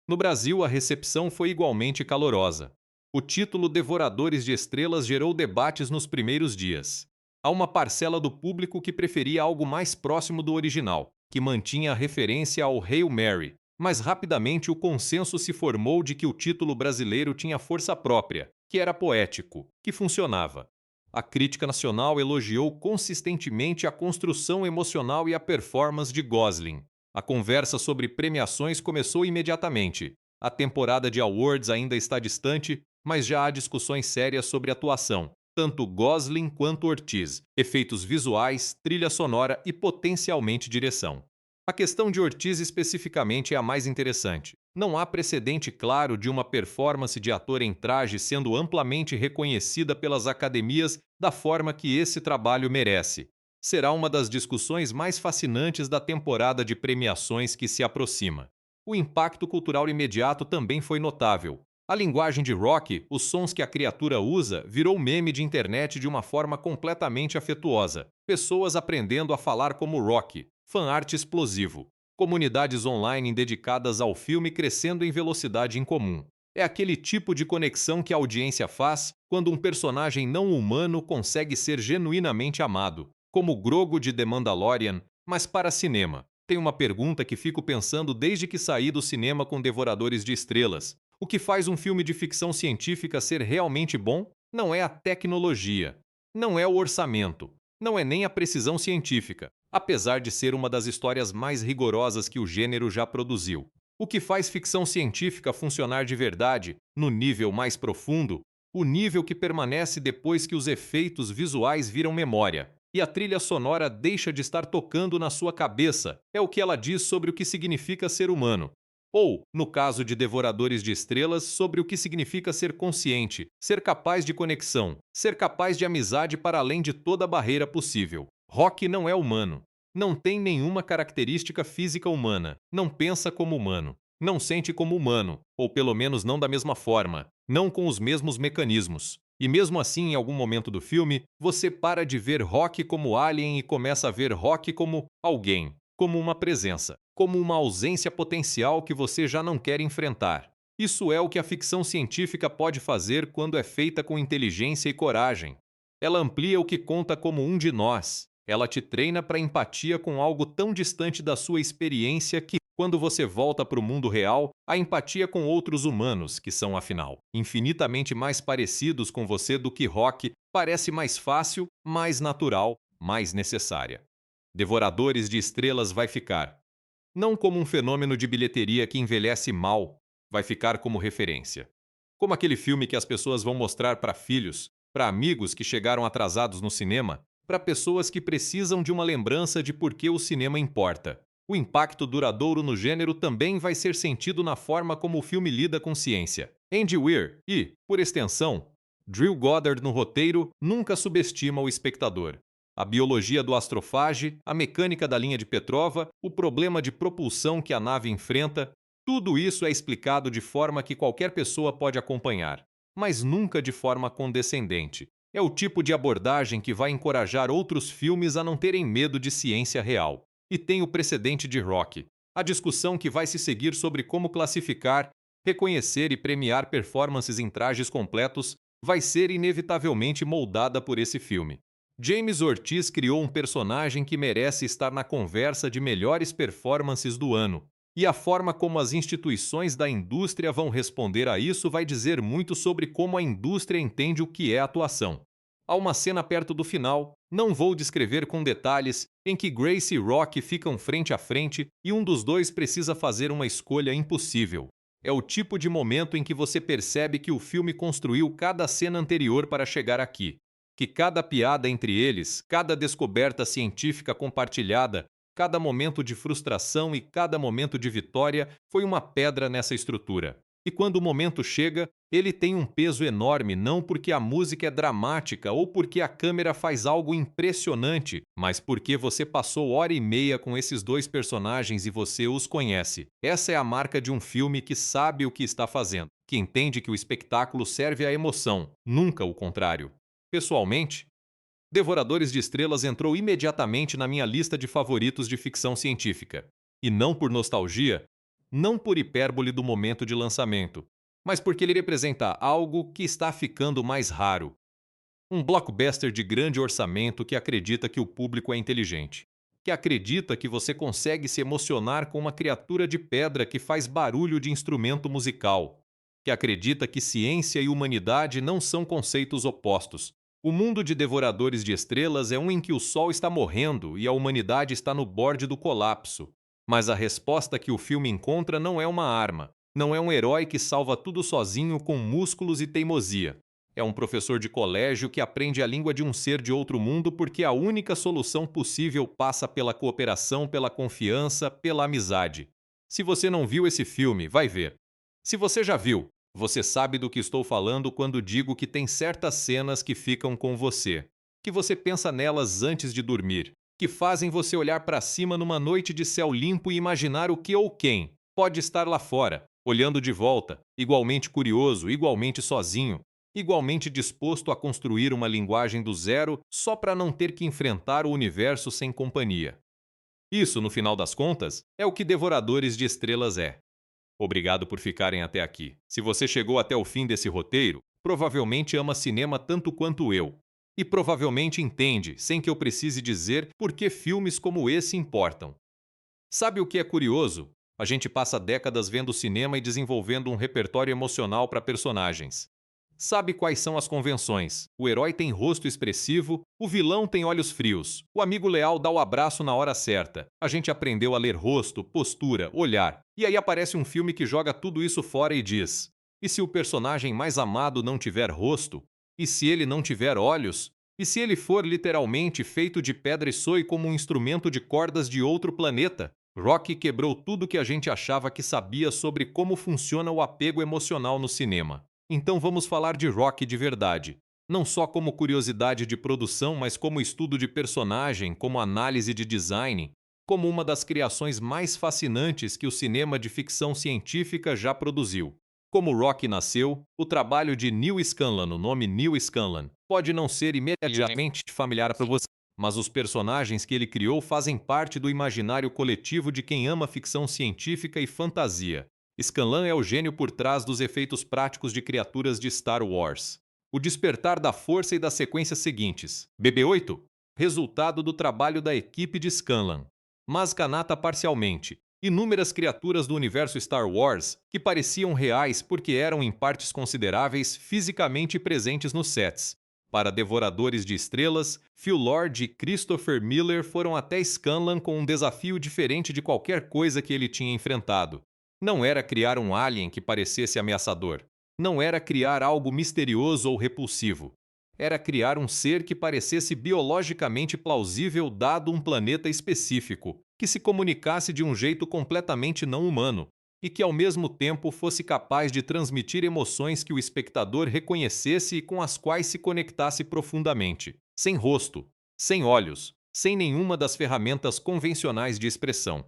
No Brasil, a recepção foi igualmente calorosa. O título Devoradores de Estrelas gerou debates nos primeiros dias. Há uma parcela do público que preferia algo mais próximo do original, que mantinha a referência ao Hail Mary, mas rapidamente o consenso se formou de que o título brasileiro tinha força própria, que era poético, que funcionava. A crítica nacional elogiou consistentemente a construção emocional e a performance de Gosling. A conversa sobre premiações começou imediatamente. A temporada de awards ainda está distante, mas já há discussões sérias sobre atuação. Tanto Gosling quanto Ortiz, efeitos visuais, trilha sonora e potencialmente direção. A questão de Ortiz especificamente é a mais interessante. Não há precedente claro de uma performance de ator em traje sendo amplamente reconhecida pelas academias da forma que esse trabalho merece. Será uma das discussões mais fascinantes da temporada de premiações que se aproxima. O impacto cultural imediato também foi notável. A linguagem de Rocky, os sons que a criatura usa, virou meme de internet de uma forma completamente afetuosa. Pessoas aprendendo a falar como Rocky, fanart explosivo. Comunidades online dedicadas ao filme crescendo em velocidade incomum. É aquele tipo de conexão que a audiência faz quando um personagem não humano consegue ser genuinamente amado, como Grogu de The Mandalorian, mas para cinema. Tem uma pergunta que fico pensando desde que saí do cinema com Devoradores de Estrelas. O que faz um filme de ficção científica ser realmente bom não é a tecnologia, não é o orçamento, não é nem a precisão científica, apesar de ser uma das histórias mais rigorosas que o gênero já produziu. O que faz ficção científica funcionar de verdade, no nível mais profundo, o nível que permanece depois que os efeitos visuais viram memória, e a trilha sonora deixa de estar tocando na sua cabeça, é o que ela diz sobre o que significa ser humano. Ou, no caso de Devoradores de Estrelas, sobre o que significa ser consciente, ser capaz de conexão, ser capaz de amizade para além de toda barreira possível. Rock não é humano. Não tem nenhuma característica física humana. Não pensa como humano. Não sente como humano, ou pelo menos não da mesma forma, não com os mesmos mecanismos. E mesmo assim, em algum momento do filme, você para de ver Rock como alien e começa a ver Rock como alguém, como uma presença, como uma ausência potencial que você já não quer enfrentar. Isso é o que a ficção científica pode fazer quando é feita com inteligência e coragem. Ela amplia o que conta como um de nós. Ela te treina para empatia com algo tão distante da sua experiência que, quando você volta para o mundo real, a empatia com outros humanos, que são, afinal, infinitamente mais parecidos com você do que Rock, parece mais fácil, mais natural, mais necessária. Devoradores de Estrelas vai ficar. Não como um fenômeno de bilheteria que envelhece mal, vai ficar como referência. Como aquele filme que as pessoas vão mostrar para filhos, para amigos que chegaram atrasados no cinema, para pessoas que precisam de uma lembrança de por que o cinema importa. O impacto duradouro no gênero também vai ser sentido na forma como o filme lida com ciência. Andy Weir e, por extensão, Drew Goddard no roteiro nunca subestima o espectador. A biologia do astrofage, a mecânica da linha de Petrova, o problema de propulsão que a nave enfrenta, tudo isso é explicado de forma que qualquer pessoa pode acompanhar, mas nunca de forma condescendente. É o tipo de abordagem que vai encorajar outros filmes a não terem medo de ciência real. E tem o precedente de Rocky, a discussão que vai se seguir sobre como classificar, reconhecer e premiar performances em trajes completos vai ser inevitavelmente moldada por esse filme. James Ortiz criou um personagem que merece estar na conversa de melhores performances do ano. E a forma como as instituições da indústria vão responder a isso vai dizer muito sobre como a indústria entende o que é atuação. Há uma cena perto do final, não vou descrever com detalhes, em que Grace e Rock ficam frente a frente e um dos dois precisa fazer uma escolha impossível. É o tipo de momento em que você percebe que o filme construiu cada cena anterior para chegar aqui. Que cada piada entre eles, cada descoberta científica compartilhada, cada momento de frustração e cada momento de vitória foi uma pedra nessa estrutura. E quando o momento chega, ele tem um peso enorme não porque a música é dramática ou porque a câmera faz algo impressionante, mas porque você passou hora e meia com esses dois personagens e você os conhece. Essa é a marca de um filme que sabe o que está fazendo, que entende que o espetáculo serve à emoção, nunca o contrário. Pessoalmente, Devoradores de Estrelas entrou imediatamente na minha lista de favoritos de ficção científica. E não por nostalgia, não por hipérbole do momento de lançamento, mas porque ele representa algo que está ficando mais raro. Um blockbuster de grande orçamento que acredita que o público é inteligente. Que acredita que você consegue se emocionar com uma criatura de pedra que faz barulho de instrumento musical. Que acredita que ciência e humanidade não são conceitos opostos. O mundo de Devoradores de Estrelas é um em que o Sol está morrendo e a humanidade está no borde do colapso. Mas a resposta que o filme encontra não é uma arma. Não é um herói que salva tudo sozinho com músculos e teimosia. É um professor de colégio que aprende a língua de um ser de outro mundo porque a única solução possível passa pela cooperação, pela confiança, pela amizade. Se você não viu esse filme, vai ver. Se você já viu, você sabe do que estou falando quando digo que tem certas cenas que ficam com você, que você pensa nelas antes de dormir, que fazem você olhar para cima numa noite de céu limpo e imaginar o que ou quem pode estar lá fora, olhando de volta, igualmente curioso, igualmente sozinho, igualmente disposto a construir uma linguagem do zero só para não ter que enfrentar o universo sem companhia. Isso, no final das contas, é o que Devoradores de Estrelas é. Obrigado por ficarem até aqui. Se você chegou até o fim desse roteiro, provavelmente ama cinema tanto quanto eu. E provavelmente entende, sem que eu precise dizer, por que filmes como esse importam. Sabe o que é curioso? A gente passa décadas vendo cinema e desenvolvendo um repertório emocional para personagens. Sabe quais são as convenções? O herói tem rosto expressivo, o vilão tem olhos frios, o amigo leal dá o abraço na hora certa. A gente aprendeu a ler rosto, postura, olhar. E aí aparece um filme que joga tudo isso fora e diz: e se o personagem mais amado não tiver rosto? E se ele não tiver olhos? E se ele for literalmente feito de pedra e soe como um instrumento de cordas de outro planeta? Rocky quebrou tudo que a gente achava que sabia sobre como funciona o apego emocional no cinema. Então vamos falar de Rocky de verdade. Não só como curiosidade de produção, mas como estudo de personagem, como análise de design, como uma das criações mais fascinantes que o cinema de ficção científica já produziu. Como Rocky nasceu, o trabalho de Neil Scanlan, o nome Neil Scanlan, pode não ser imediatamente familiar para você, mas os personagens que ele criou fazem parte do imaginário coletivo de quem ama ficção científica e fantasia. Scanlan é o gênio por trás dos efeitos práticos de criaturas de Star Wars. O Despertar da Força e das sequências seguintes. BB-8? Resultado do trabalho da equipe de Scanlan. Mas Kanata parcialmente. Inúmeras criaturas do universo Star Wars que pareciam reais porque eram em partes consideráveis fisicamente presentes nos sets. Para Devoradores de Estrelas, Phil Lord e Christopher Miller foram até Scanlan com um desafio diferente de qualquer coisa que ele tinha enfrentado. Não era criar um alien que parecesse ameaçador. Não era criar algo misterioso ou repulsivo. Era criar um ser que parecesse biologicamente plausível dado um planeta específico, que se comunicasse de um jeito completamente não humano e que ao mesmo tempo fosse capaz de transmitir emoções que o espectador reconhecesse e com as quais se conectasse profundamente, sem rosto, sem olhos, sem nenhuma das ferramentas convencionais de expressão.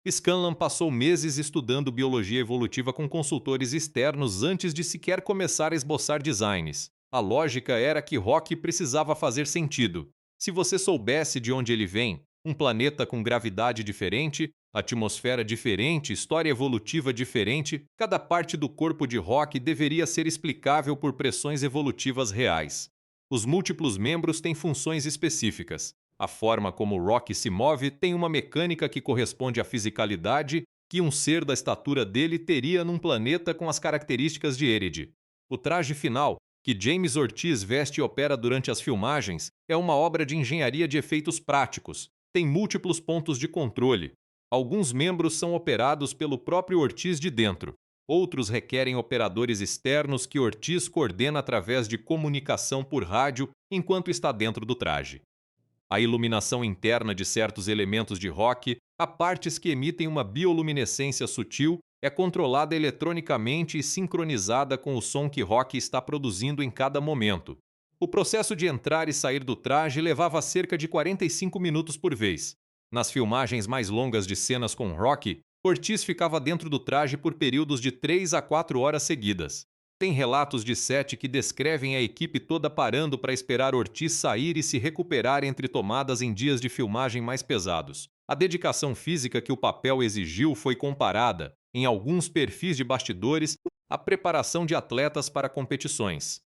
Scanlan passou meses estudando biologia evolutiva com consultores externos antes de sequer começar a esboçar designs. A lógica era que Rocky precisava fazer sentido. Se você soubesse de onde ele vem, um planeta com gravidade diferente, atmosfera diferente, história evolutiva diferente, cada parte do corpo de Rocky deveria ser explicável por pressões evolutivas reais. Os múltiplos membros têm funções específicas. A forma como Rocky se move tem uma mecânica que corresponde à fisicalidade que um ser da estatura dele teria num planeta com as características de Erid. O traje final, que James Ortiz veste e opera durante as filmagens, é uma obra de engenharia de efeitos práticos. Tem múltiplos pontos de controle. Alguns membros são operados pelo próprio Ortiz de dentro. Outros requerem operadores externos que Ortiz coordena através de comunicação por rádio enquanto está dentro do traje. A iluminação interna de certos elementos de Rocky, a partes que emitem uma bioluminescência sutil, é controlada eletronicamente e sincronizada com o som que Rocky está produzindo em cada momento. O processo de entrar e sair do traje levava cerca de 45 minutos por vez. Nas filmagens mais longas de cenas com Rocky, Ortiz ficava dentro do traje por períodos de 3 a 4 horas seguidas. Tem relatos de set que descrevem a equipe toda parando para esperar Ortiz sair e se recuperar entre tomadas em dias de filmagem mais pesados. A dedicação física que o papel exigiu foi comparada, em alguns perfis de bastidores, à preparação de atletas para competições.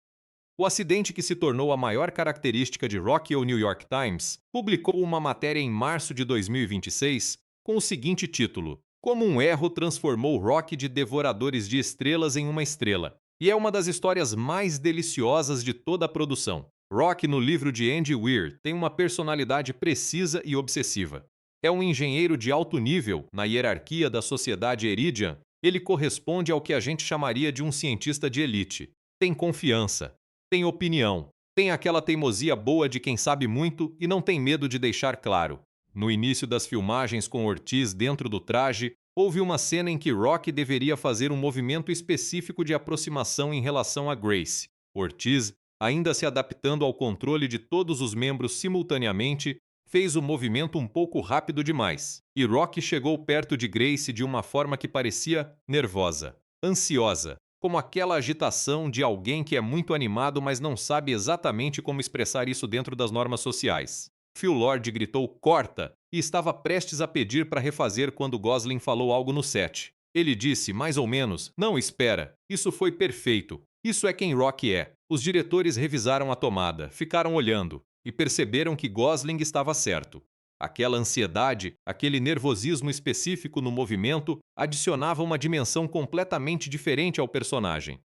O acidente, que se tornou a maior característica de Rocky, o New York Times publicou uma matéria em março de 2026 com o seguinte título: Como um erro transformou Rocky de devoradores de estrelas em uma estrela. E é uma das histórias mais deliciosas de toda a produção. Rocky, no livro de Andy Weir, tem uma personalidade precisa e obsessiva. É um engenheiro de alto nível na hierarquia da sociedade Eridian. Ele corresponde ao que a gente chamaria de um cientista de elite. Tem confiança, tem opinião, tem aquela teimosia boa de quem sabe muito e não tem medo de deixar claro. No início das filmagens com Ortiz dentro do traje, houve uma cena em que Rocky deveria fazer um movimento específico de aproximação em relação a Grace. Ortiz, ainda se adaptando ao controle de todos os membros simultaneamente, fez o movimento um pouco rápido demais, e Rocky chegou perto de Grace de uma forma que parecia nervosa, ansiosa, como aquela agitação de alguém que é muito animado, mas não sabe exatamente como expressar isso dentro das normas sociais. Phil Lord gritou "corta" e estava prestes a pedir para refazer quando Gosling falou algo no set. Ele disse, mais ou menos, "Não, espera, isso foi perfeito. Isso é quem Rocky é." Os diretores revisaram a tomada, ficaram olhando e perceberam que Gosling estava certo. Aquela ansiedade, aquele nervosismo específico no movimento, adicionava uma dimensão completamente diferente ao personagem.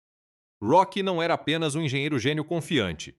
Rocky não era apenas um engenheiro gênio confiante.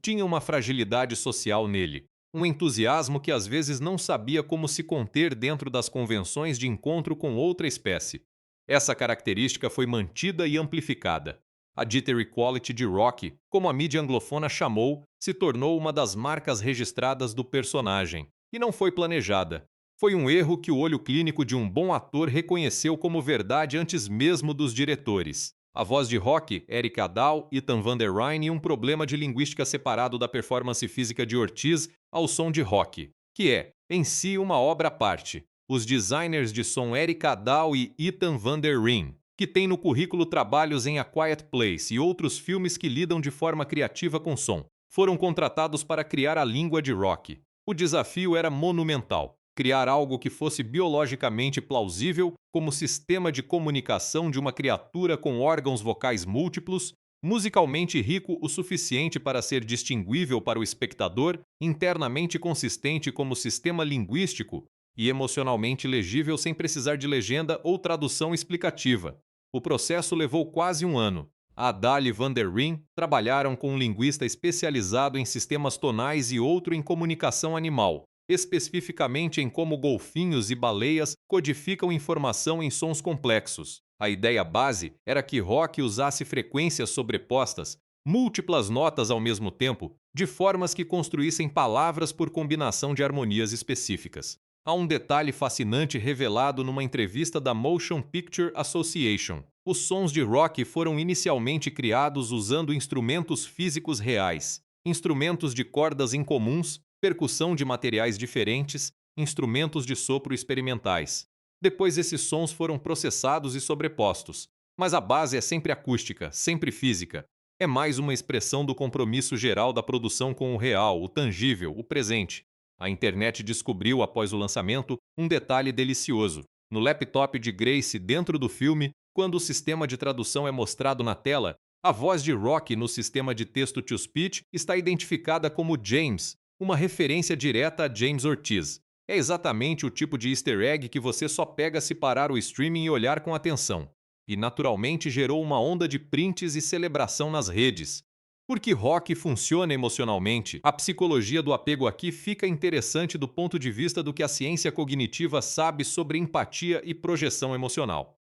Tinha uma fragilidade social nele, um entusiasmo que às vezes não sabia como se conter dentro das convenções de encontro com outra espécie. Essa característica foi mantida e amplificada. A Jittery Quality de Rocky, como a mídia anglofona chamou, se tornou uma das marcas registradas do personagem. E não foi planejada. Foi um erro que o olho clínico de um bom ator reconheceu como verdade antes mesmo dos diretores. A voz de Rocky, Eric Idle, Ethan Van Der Ryn e um problema de linguística separado da performance física de Ortiz ao som de Rocky, que é, em si, uma obra à parte. Os designers de som Eric Idle e Ethan Van Der Ryn, que têm no currículo trabalhos em A Quiet Place e outros filmes que lidam de forma criativa com som, foram contratados para criar a língua de Rocky. O desafio era monumental: criar algo que fosse biologicamente plausível como sistema de comunicação de uma criatura com órgãos vocais múltiplos, musicalmente rico o suficiente para ser distinguível para o espectador, internamente consistente como sistema linguístico e emocionalmente legível sem precisar de legenda ou tradução explicativa. O processo levou quase um ano. Idle e Van Der Ryn trabalharam com um linguista especializado em sistemas tonais e outro em comunicação animal, especificamente em como golfinhos e baleias codificam informação em sons complexos. A ideia base era que Rocky usasse frequências sobrepostas, múltiplas notas ao mesmo tempo, de formas que construíssem palavras por combinação de harmonias específicas. Há um detalhe fascinante revelado numa entrevista da Motion Picture Association. Os sons de Rocky foram inicialmente criados usando instrumentos físicos reais, instrumentos de cordas incomuns, percussão de materiais diferentes, instrumentos de sopro experimentais. Depois esses sons foram processados e sobrepostos. Mas a base é sempre acústica, sempre física. É mais uma expressão do compromisso geral da produção com o real, o tangível, o presente. A internet descobriu, após o lançamento, um detalhe delicioso. No laptop de Grace dentro do filme, quando o sistema de tradução é mostrado na tela, a voz de Rocky no sistema de text-to-speech está identificada como James, uma referência direta a James Ortiz. É exatamente o tipo de easter egg que você só pega se parar o streaming e olhar com atenção. E naturalmente gerou uma onda de prints e celebração nas redes. Porque Rocky funciona emocionalmente, a psicologia do apego aqui fica interessante do ponto de vista do que a ciência cognitiva sabe sobre empatia e projeção emocional.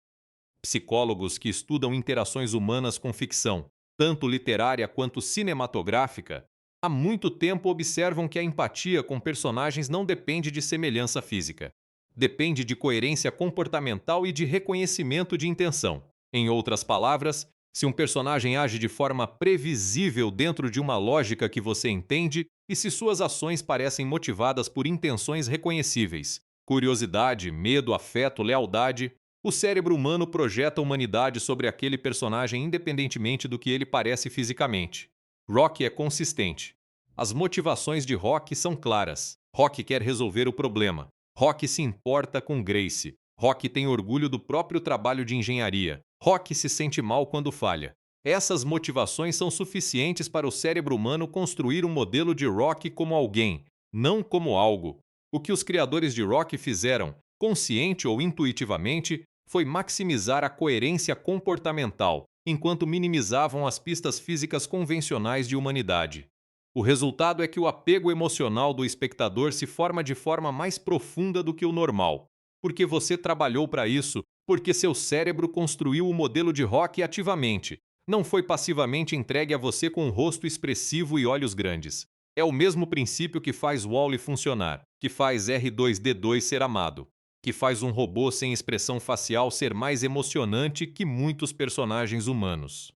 Psicólogos que estudam interações humanas com ficção, tanto literária quanto cinematográfica, há muito tempo observam que a empatia com personagens não depende de semelhança física. Depende de coerência comportamental e de reconhecimento de intenção. Em outras palavras, se um personagem age de forma previsível dentro de uma lógica que você entende e se suas ações parecem motivadas por intenções reconhecíveis, curiosidade, medo, afeto, lealdade, o cérebro humano projeta a humanidade sobre aquele personagem independentemente do que ele parece fisicamente. Rocky é consistente. As motivações de Rocky são claras. Rocky quer resolver o problema. Rocky se importa com Grace. Rocky tem orgulho do próprio trabalho de engenharia. Rocky se sente mal quando falha. Essas motivações são suficientes para o cérebro humano construir um modelo de Rocky como alguém, não como algo. O que os criadores de Rocky fizeram, consciente ou intuitivamente, foi maximizar a coerência comportamental, enquanto minimizavam as pistas físicas convencionais de humanidade. O resultado é que o apego emocional do espectador se forma de forma mais profunda do que o normal, porque você trabalhou para isso, porque seu cérebro construiu o modelo de Rocky ativamente, não foi passivamente entregue a você com um rosto expressivo e olhos grandes. É o mesmo princípio que faz Wall-E funcionar, que faz R2-D2 ser amado, que faz um robô sem expressão facial ser mais emocionante que muitos personagens humanos.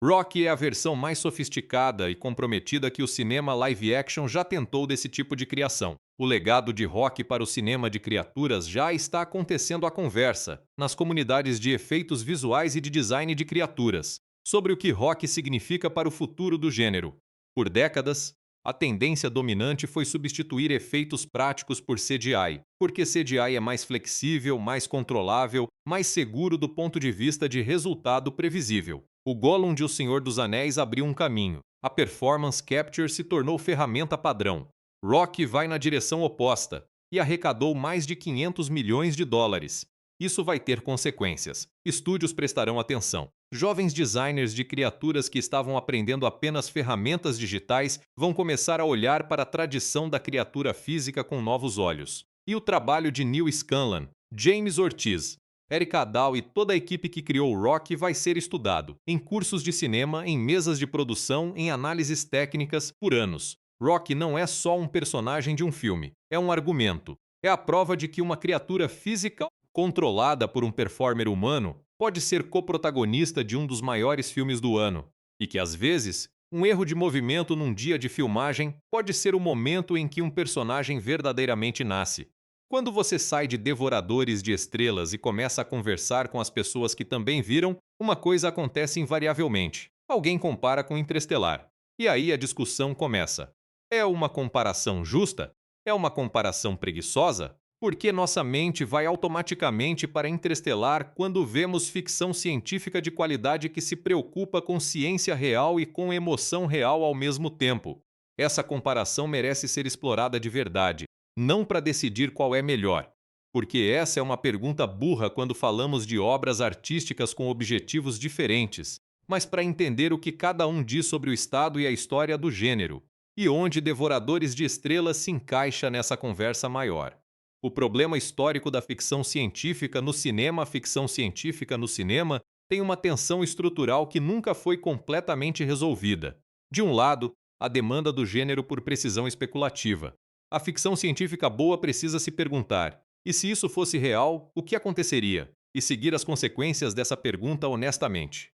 Rocky é a versão mais sofisticada e comprometida que o cinema live action já tentou desse tipo de criação. O legado de Rocky para o cinema de criaturas já está acontecendo à conversa, nas comunidades de efeitos visuais e de design de criaturas, sobre o que Rocky significa para o futuro do gênero. Por décadas, a tendência dominante foi substituir efeitos práticos por CGI, porque CGI é mais flexível, mais controlável, mais seguro do ponto de vista de resultado previsível. O Gollum de O Senhor dos Anéis abriu um caminho. A performance capture se tornou ferramenta padrão. Rocky vai na direção oposta e arrecadou mais de 500 milhões de dólares. Isso vai ter consequências. Estúdios prestarão atenção. Jovens designers de criaturas que estavam aprendendo apenas ferramentas digitais vão começar a olhar para a tradição da criatura física com novos olhos. E o trabalho de Neil Scanlan, James Ortiz, Eric Adal e toda a equipe que criou o Rocky vai ser estudado, em cursos de cinema, em mesas de produção, em análises técnicas, por anos. Rocky não é só um personagem de um filme, é um argumento. É a prova de que uma criatura física controlada por um performer humano pode ser coprotagonista de um dos maiores filmes do ano, e que às vezes um erro de movimento num dia de filmagem pode ser o momento em que um personagem verdadeiramente nasce. Quando você sai de Devoradores de Estrelas e começa a conversar com as pessoas que também viram, uma coisa acontece invariavelmente. Alguém compara com Interestelar. E aí a discussão começa. É uma comparação justa? É uma comparação preguiçosa? Por que nossa mente vai automaticamente para Interestelar quando vemos ficção científica de qualidade que se preocupa com ciência real e com emoção real ao mesmo tempo? Essa comparação merece ser explorada de verdade, não para decidir qual é melhor, porque essa é uma pergunta burra quando falamos de obras artísticas com objetivos diferentes, mas para entender o que cada um diz sobre o estado e a história do gênero, e onde Devoradores de Estrelas se encaixa nessa conversa maior. O problema histórico da ficção científica no cinema, a ficção científica no cinema, tem uma tensão estrutural que nunca foi completamente resolvida. De um lado, a demanda do gênero por precisão especulativa. A ficção científica boa precisa se perguntar: e se isso fosse real, o que aconteceria? E seguir as consequências dessa pergunta honestamente.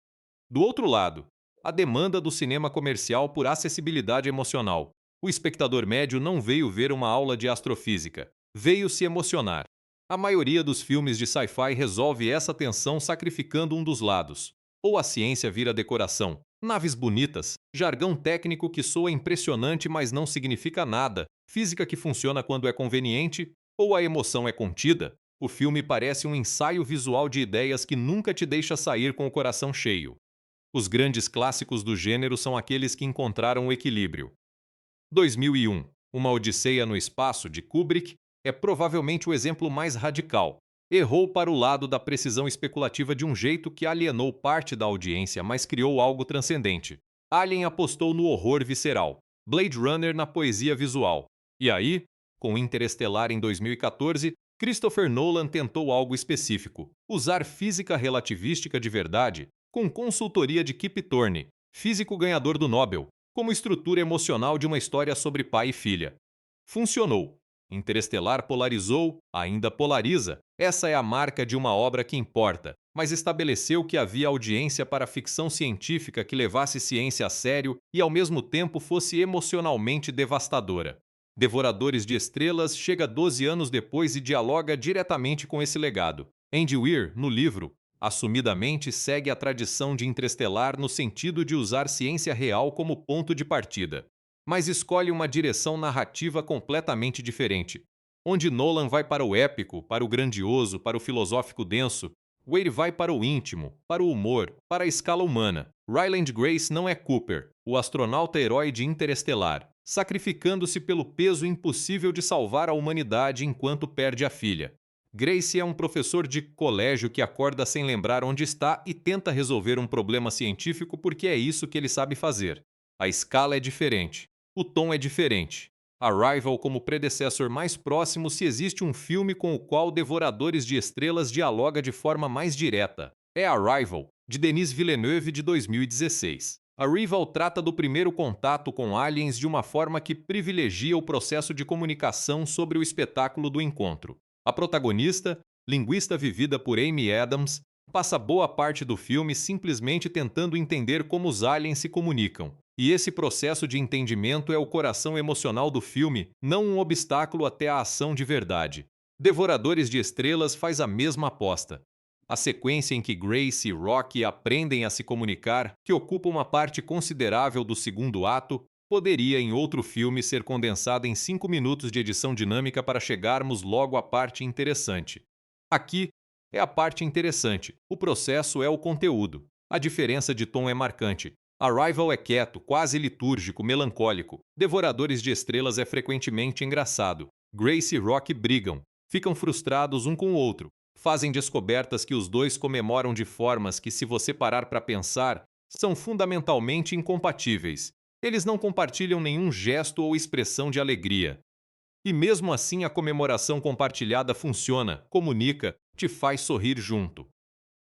Do outro lado, a demanda do cinema comercial por acessibilidade emocional. O espectador médio não veio ver uma aula de astrofísica, veio se emocionar. A maioria dos filmes de sci-fi resolve essa tensão sacrificando um dos lados. Ou a ciência vira decoração, naves bonitas, jargão técnico que soa impressionante mas não significa nada, física que funciona quando é conveniente, ou a emoção é contida. O filme parece um ensaio visual de ideias que nunca te deixa sair com o coração cheio. Os grandes clássicos do gênero são aqueles que encontraram o equilíbrio. 2001, Uma Odisseia no Espaço, de Kubrick, é provavelmente o exemplo mais radical. Errou para o lado da precisão especulativa de um jeito que alienou parte da audiência, mas criou algo transcendente. Alien apostou no horror visceral, Blade Runner na poesia visual. E aí, com Interestelar em 2014, Christopher Nolan tentou algo específico: usar física relativística de verdade, com consultoria de Kip Thorne, físico ganhador do Nobel, como estrutura emocional de uma história sobre pai e filha. Funcionou. Interestelar polarizou, ainda polariza. Essa é a marca de uma obra que importa, mas estabeleceu que havia audiência para ficção científica que levasse ciência a sério e ao mesmo tempo fosse emocionalmente devastadora. Devoradores de Estrelas chega 12 anos depois e dialoga diretamente com esse legado. Andy Weir, no livro, assumidamente segue a tradição de Interestelar no sentido de usar ciência real como ponto de partida, mas escolhe uma direção narrativa completamente diferente, onde Nolan vai para o épico, para o grandioso, para o filosófico denso, Wade vai para o íntimo, para o humor, para a escala humana. Ryland Grace não é Cooper, o astronauta herói de Interestelar, sacrificando-se pelo peso impossível de salvar a humanidade enquanto perde a filha. Grace é um professor de colégio que acorda sem lembrar onde está e tenta resolver um problema científico porque é isso que ele sabe fazer. A escala é diferente. O tom é diferente. Arrival como predecessor mais próximo se existe um filme com o qual Devoradores de Estrelas dialoga de forma mais direta. É Arrival, de Denis Villeneuve, de 2016. Arrival trata do primeiro contato com aliens de uma forma que privilegia o processo de comunicação sobre o espetáculo do encontro. A protagonista, linguista vivida por Amy Adams, passa boa parte do filme simplesmente tentando entender como os aliens se comunicam. E esse processo de entendimento é o coração emocional do filme, não um obstáculo até a ação de verdade. Devoradores de Estrelas faz a mesma aposta. A sequência em que Grace e Rocky aprendem a se comunicar, que ocupa uma parte considerável do segundo ato, poderia em outro filme ser condensada em 5 minutos de edição dinâmica para chegarmos logo à parte interessante. Aqui é a parte interessante, o processo é o conteúdo. A diferença de tom é marcante. Arrival é quieto, quase litúrgico, melancólico. Devoradores de Estrelas é frequentemente engraçado. Grace e Rocky brigam, ficam frustrados um com o outro, fazem descobertas que os dois comemoram de formas que, se você parar para pensar, são fundamentalmente incompatíveis. Eles não compartilham nenhum gesto ou expressão de alegria. E mesmo assim a comemoração compartilhada funciona, comunica, te faz sorrir junto.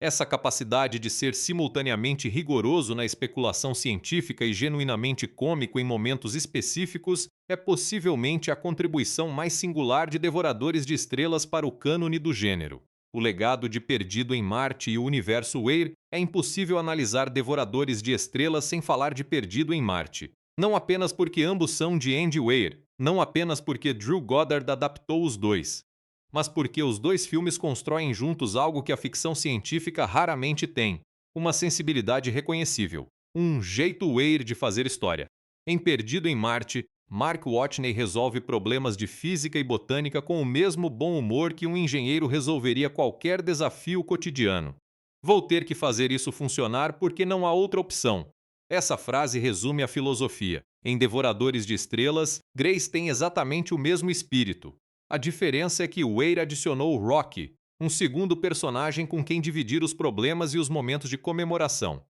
Essa capacidade de ser simultaneamente rigoroso na especulação científica e genuinamente cômico em momentos específicos é possivelmente a contribuição mais singular de Devoradores de Estrelas para o cânone do gênero. O legado de Perdido em Marte e o universo Weir é impossível analisar Devoradores de Estrelas sem falar de Perdido em Marte. Não apenas porque ambos são de Andy Weir, não apenas porque Drew Goddard adaptou os dois, mas porque os dois filmes constroem juntos algo que a ficção científica raramente tem: uma sensibilidade reconhecível, um jeito Weir de fazer história. Em Perdido em Marte, Mark Watney resolve problemas de física e botânica com o mesmo bom humor que um engenheiro resolveria qualquer desafio cotidiano. Vou ter que fazer isso funcionar porque não há outra opção. Essa frase resume a filosofia. Em Devoradores de Estrelas, Grace tem exatamente o mesmo espírito. A diferença é que Weir adicionou Rocky, um segundo personagem com quem dividir os problemas e os momentos de comemoração.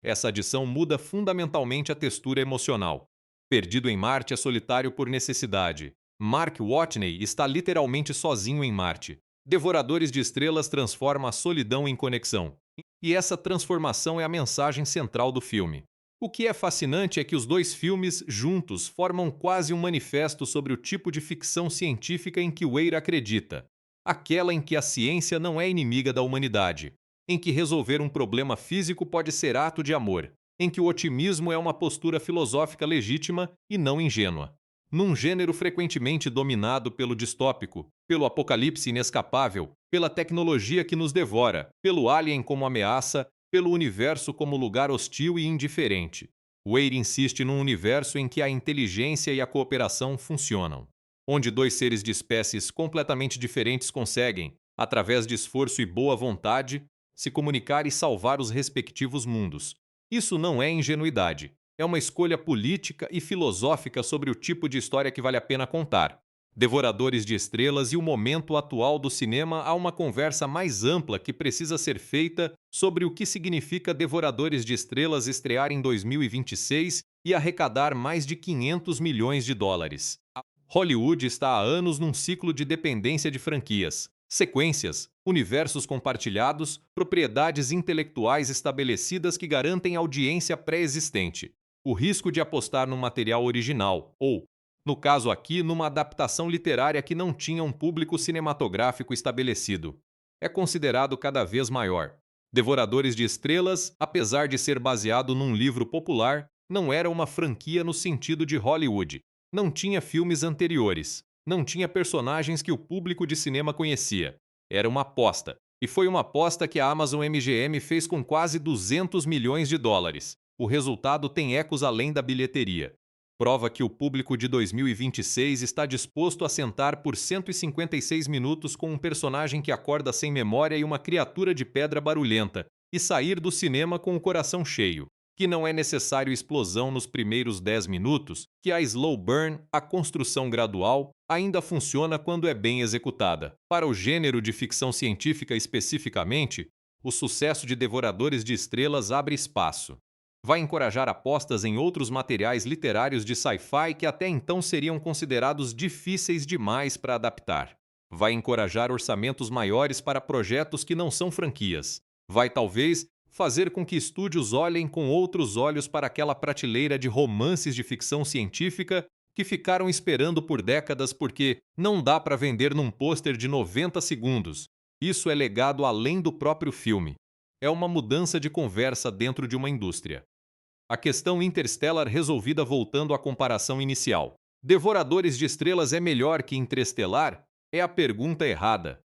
Essa adição muda fundamentalmente a textura emocional. Perdido em Marte é solitário por necessidade. Mark Watney está literalmente sozinho em Marte. Devoradores de Estrelas transforma a solidão em conexão. E essa transformação é a mensagem central do filme. O que é fascinante é que os dois filmes, juntos, formam quase um manifesto sobre o tipo de ficção científica em que Weir acredita. Aquela em que a ciência não é inimiga da humanidade, em que resolver um problema físico pode ser ato de amor, em que o otimismo é uma postura filosófica legítima e não ingênua. Num gênero frequentemente dominado pelo distópico, pelo apocalipse inescapável, pela tecnologia que nos devora, pelo alien como ameaça, pelo universo como lugar hostil e indiferente. Weir insiste num universo em que a inteligência e a cooperação funcionam, onde dois seres de espécies completamente diferentes conseguem, através de esforço e boa vontade, se comunicar e salvar os respectivos mundos. Isso não é ingenuidade, é uma escolha política e filosófica sobre o tipo de história que vale a pena contar. Devoradores de Estrelas e o momento atual do cinema, há uma conversa mais ampla que precisa ser feita sobre o que significa Devoradores de Estrelas estrear em 2026 e arrecadar mais de 500 milhões de dólares. Hollywood está há anos num ciclo de dependência de franquias, sequências, universos compartilhados, propriedades intelectuais estabelecidas que garantem audiência pré-existente. O risco de apostar no material original, ou, no caso aqui, numa adaptação literária que não tinha um público cinematográfico estabelecido, é considerado cada vez maior. Devoradores de Estrelas, apesar de ser baseado num livro popular, não era uma franquia no sentido de Hollywood. Não tinha filmes anteriores, não tinha personagens que o público de cinema conhecia. Era uma aposta. E foi uma aposta que a Amazon MGM fez com quase 200 milhões de dólares. O resultado tem ecos além da bilheteria. Prova que o público de 2026 está disposto a sentar por 156 minutos com um personagem que acorda sem memória e uma criatura de pedra barulhenta, e sair do cinema com o coração cheio. Que não é necessário explosão nos primeiros 10 minutos, que a slow burn, a construção gradual, ainda funciona quando é bem executada. Para o gênero de ficção científica especificamente, o sucesso de Devoradores de Estrelas abre espaço. Vai encorajar apostas em outros materiais literários de sci-fi que até então seriam considerados difíceis demais para adaptar. Vai encorajar orçamentos maiores para projetos que não são franquias. Vai, talvez, fazer com que estúdios olhem com outros olhos para aquela prateleira de romances de ficção científica que ficaram esperando por décadas porque não dá para vender num pôster de 90 segundos. Isso é legado além do próprio filme. É uma mudança de conversa dentro de uma indústria. A questão Interstellar resolvida voltando à comparação inicial. Devoradores de Estrelas é melhor que Interestelar? É a pergunta errada.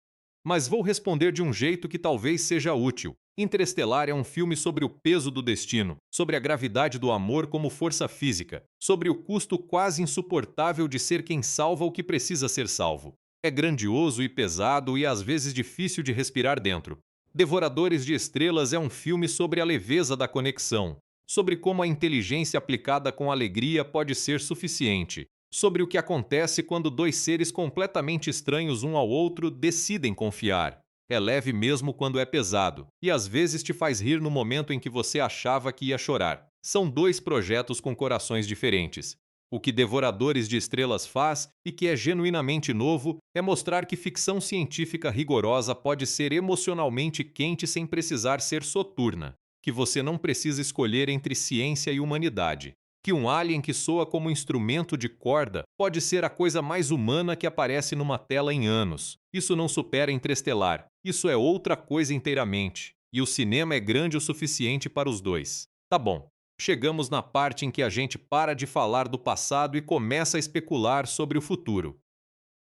Mas vou responder de um jeito que talvez seja útil. Interestelar é um filme sobre o peso do destino, sobre a gravidade do amor como força física, sobre o custo quase insuportável de ser quem salva o que precisa ser salvo. É grandioso e pesado e às vezes difícil de respirar dentro. Devoradores de Estrelas é um filme sobre a leveza da conexão, sobre como a inteligência aplicada com alegria pode ser suficiente, sobre o que acontece quando dois seres completamente estranhos um ao outro decidem confiar. É leve mesmo quando é pesado, e às vezes te faz rir no momento em que você achava que ia chorar. São dois projetos com corações diferentes. O que Devoradores de Estrelas faz, e que é genuinamente novo, é mostrar que ficção científica rigorosa pode ser emocionalmente quente sem precisar ser soturna, que você não precisa escolher entre ciência e humanidade, que um alien que soa como instrumento de corda pode ser a coisa mais humana que aparece numa tela em anos. Isso não supera Interestelar, isso é outra coisa inteiramente, e o cinema é grande o suficiente para os dois. Tá bom. Chegamos na parte em que a gente para de falar do passado e começa a especular sobre o futuro.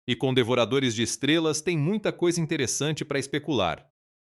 E com Devoradores de Estrelas tem muita coisa interessante para especular.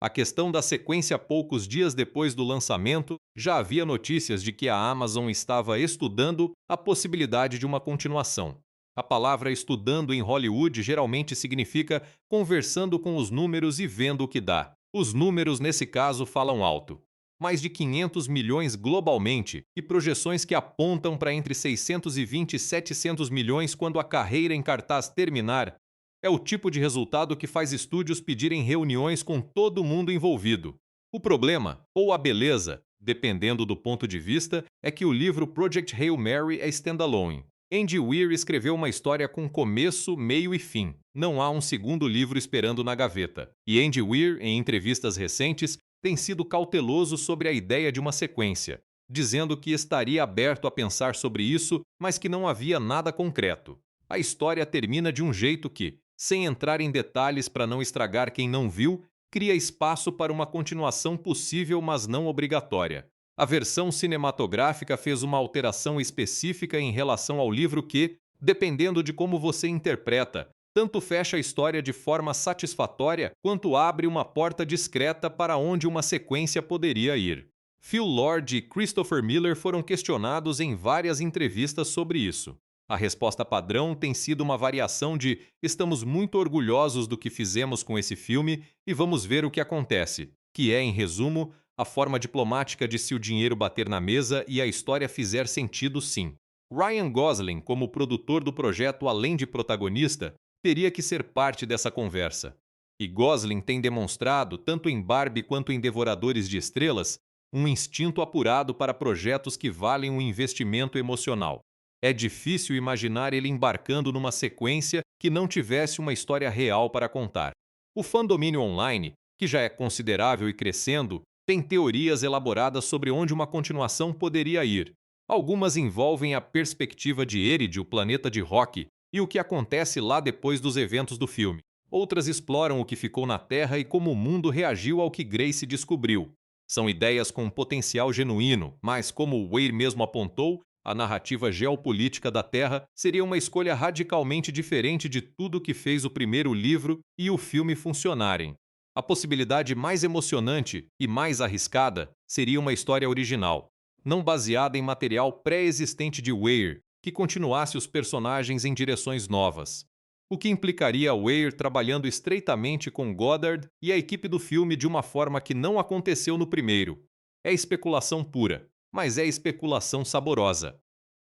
A questão da sequência poucos dias depois do lançamento, já havia notícias de que a Amazon estava estudando a possibilidade de uma continuação. A palavra estudando em Hollywood geralmente significa conversando com os números e vendo o que dá. Os números nesse caso falam alto. Mais de 500 milhões globalmente e projeções que apontam para entre 620 e 700 milhões quando a carreira em cartaz terminar. É o tipo de resultado que faz estúdios pedirem reuniões com todo mundo envolvido. O problema, ou a beleza, dependendo do ponto de vista, é que o livro Project Hail Mary é standalone. Andy Weir escreveu uma história com começo, meio e fim. Não há um segundo livro esperando na gaveta. E Andy Weir, em entrevistas recentes, tem sido cauteloso sobre a ideia de uma sequência, dizendo que estaria aberto a pensar sobre isso, mas que não havia nada concreto. A história termina de um jeito que, sem entrar em detalhes para não estragar quem não viu, cria espaço para uma continuação possível, mas não obrigatória. A versão cinematográfica fez uma alteração específica em relação ao livro que, dependendo de como você interpreta, tanto fecha a história de forma satisfatória quanto abre uma porta discreta para onde uma sequência poderia ir. Phil Lord e Christopher Miller foram questionados em várias entrevistas sobre isso. A resposta padrão tem sido uma variação de "estamos muito orgulhosos do que fizemos com esse filme e vamos ver o que acontece", que é, em resumo, a forma diplomática de se o dinheiro bater na mesa e a história fizer sentido, sim. Ryan Gosling, como produtor do projeto além de protagonista, teria que ser parte dessa conversa. E Gosling tem demonstrado, tanto em Barbie quanto em Devoradores de Estrelas, um instinto apurado para projetos que valem um investimento emocional. É difícil imaginar ele embarcando numa sequência que não tivesse uma história real para contar. O fandomínio online, que já é considerável e crescendo, tem teorias elaboradas sobre onde uma continuação poderia ir. Algumas envolvem a perspectiva de Erid, o planeta de Rock, e o que acontece lá depois dos eventos do filme. Outras exploram o que ficou na Terra e como o mundo reagiu ao que Grace descobriu. São ideias com potencial genuíno, mas como Weir mesmo apontou, a narrativa geopolítica da Terra seria uma escolha radicalmente diferente de tudo que fez o primeiro livro e o filme funcionarem. A possibilidade mais emocionante e mais arriscada seria uma história original, não baseada em material pré-existente de Weir, que continuasse os personagens em direções novas, o que implicaria Weir trabalhando estreitamente com Goddard e a equipe do filme de uma forma que não aconteceu no primeiro. É especulação pura, mas é especulação saborosa.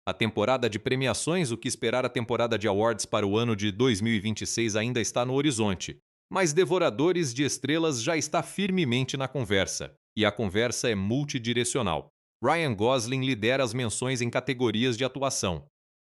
A temporada de premiações, o que esperar a temporada de awards para o ano de 2026 ainda está no horizonte, mas Devoradores de Estrelas já está firmemente na conversa, e a conversa é multidirecional. Ryan Gosling lidera as menções em categorias de atuação.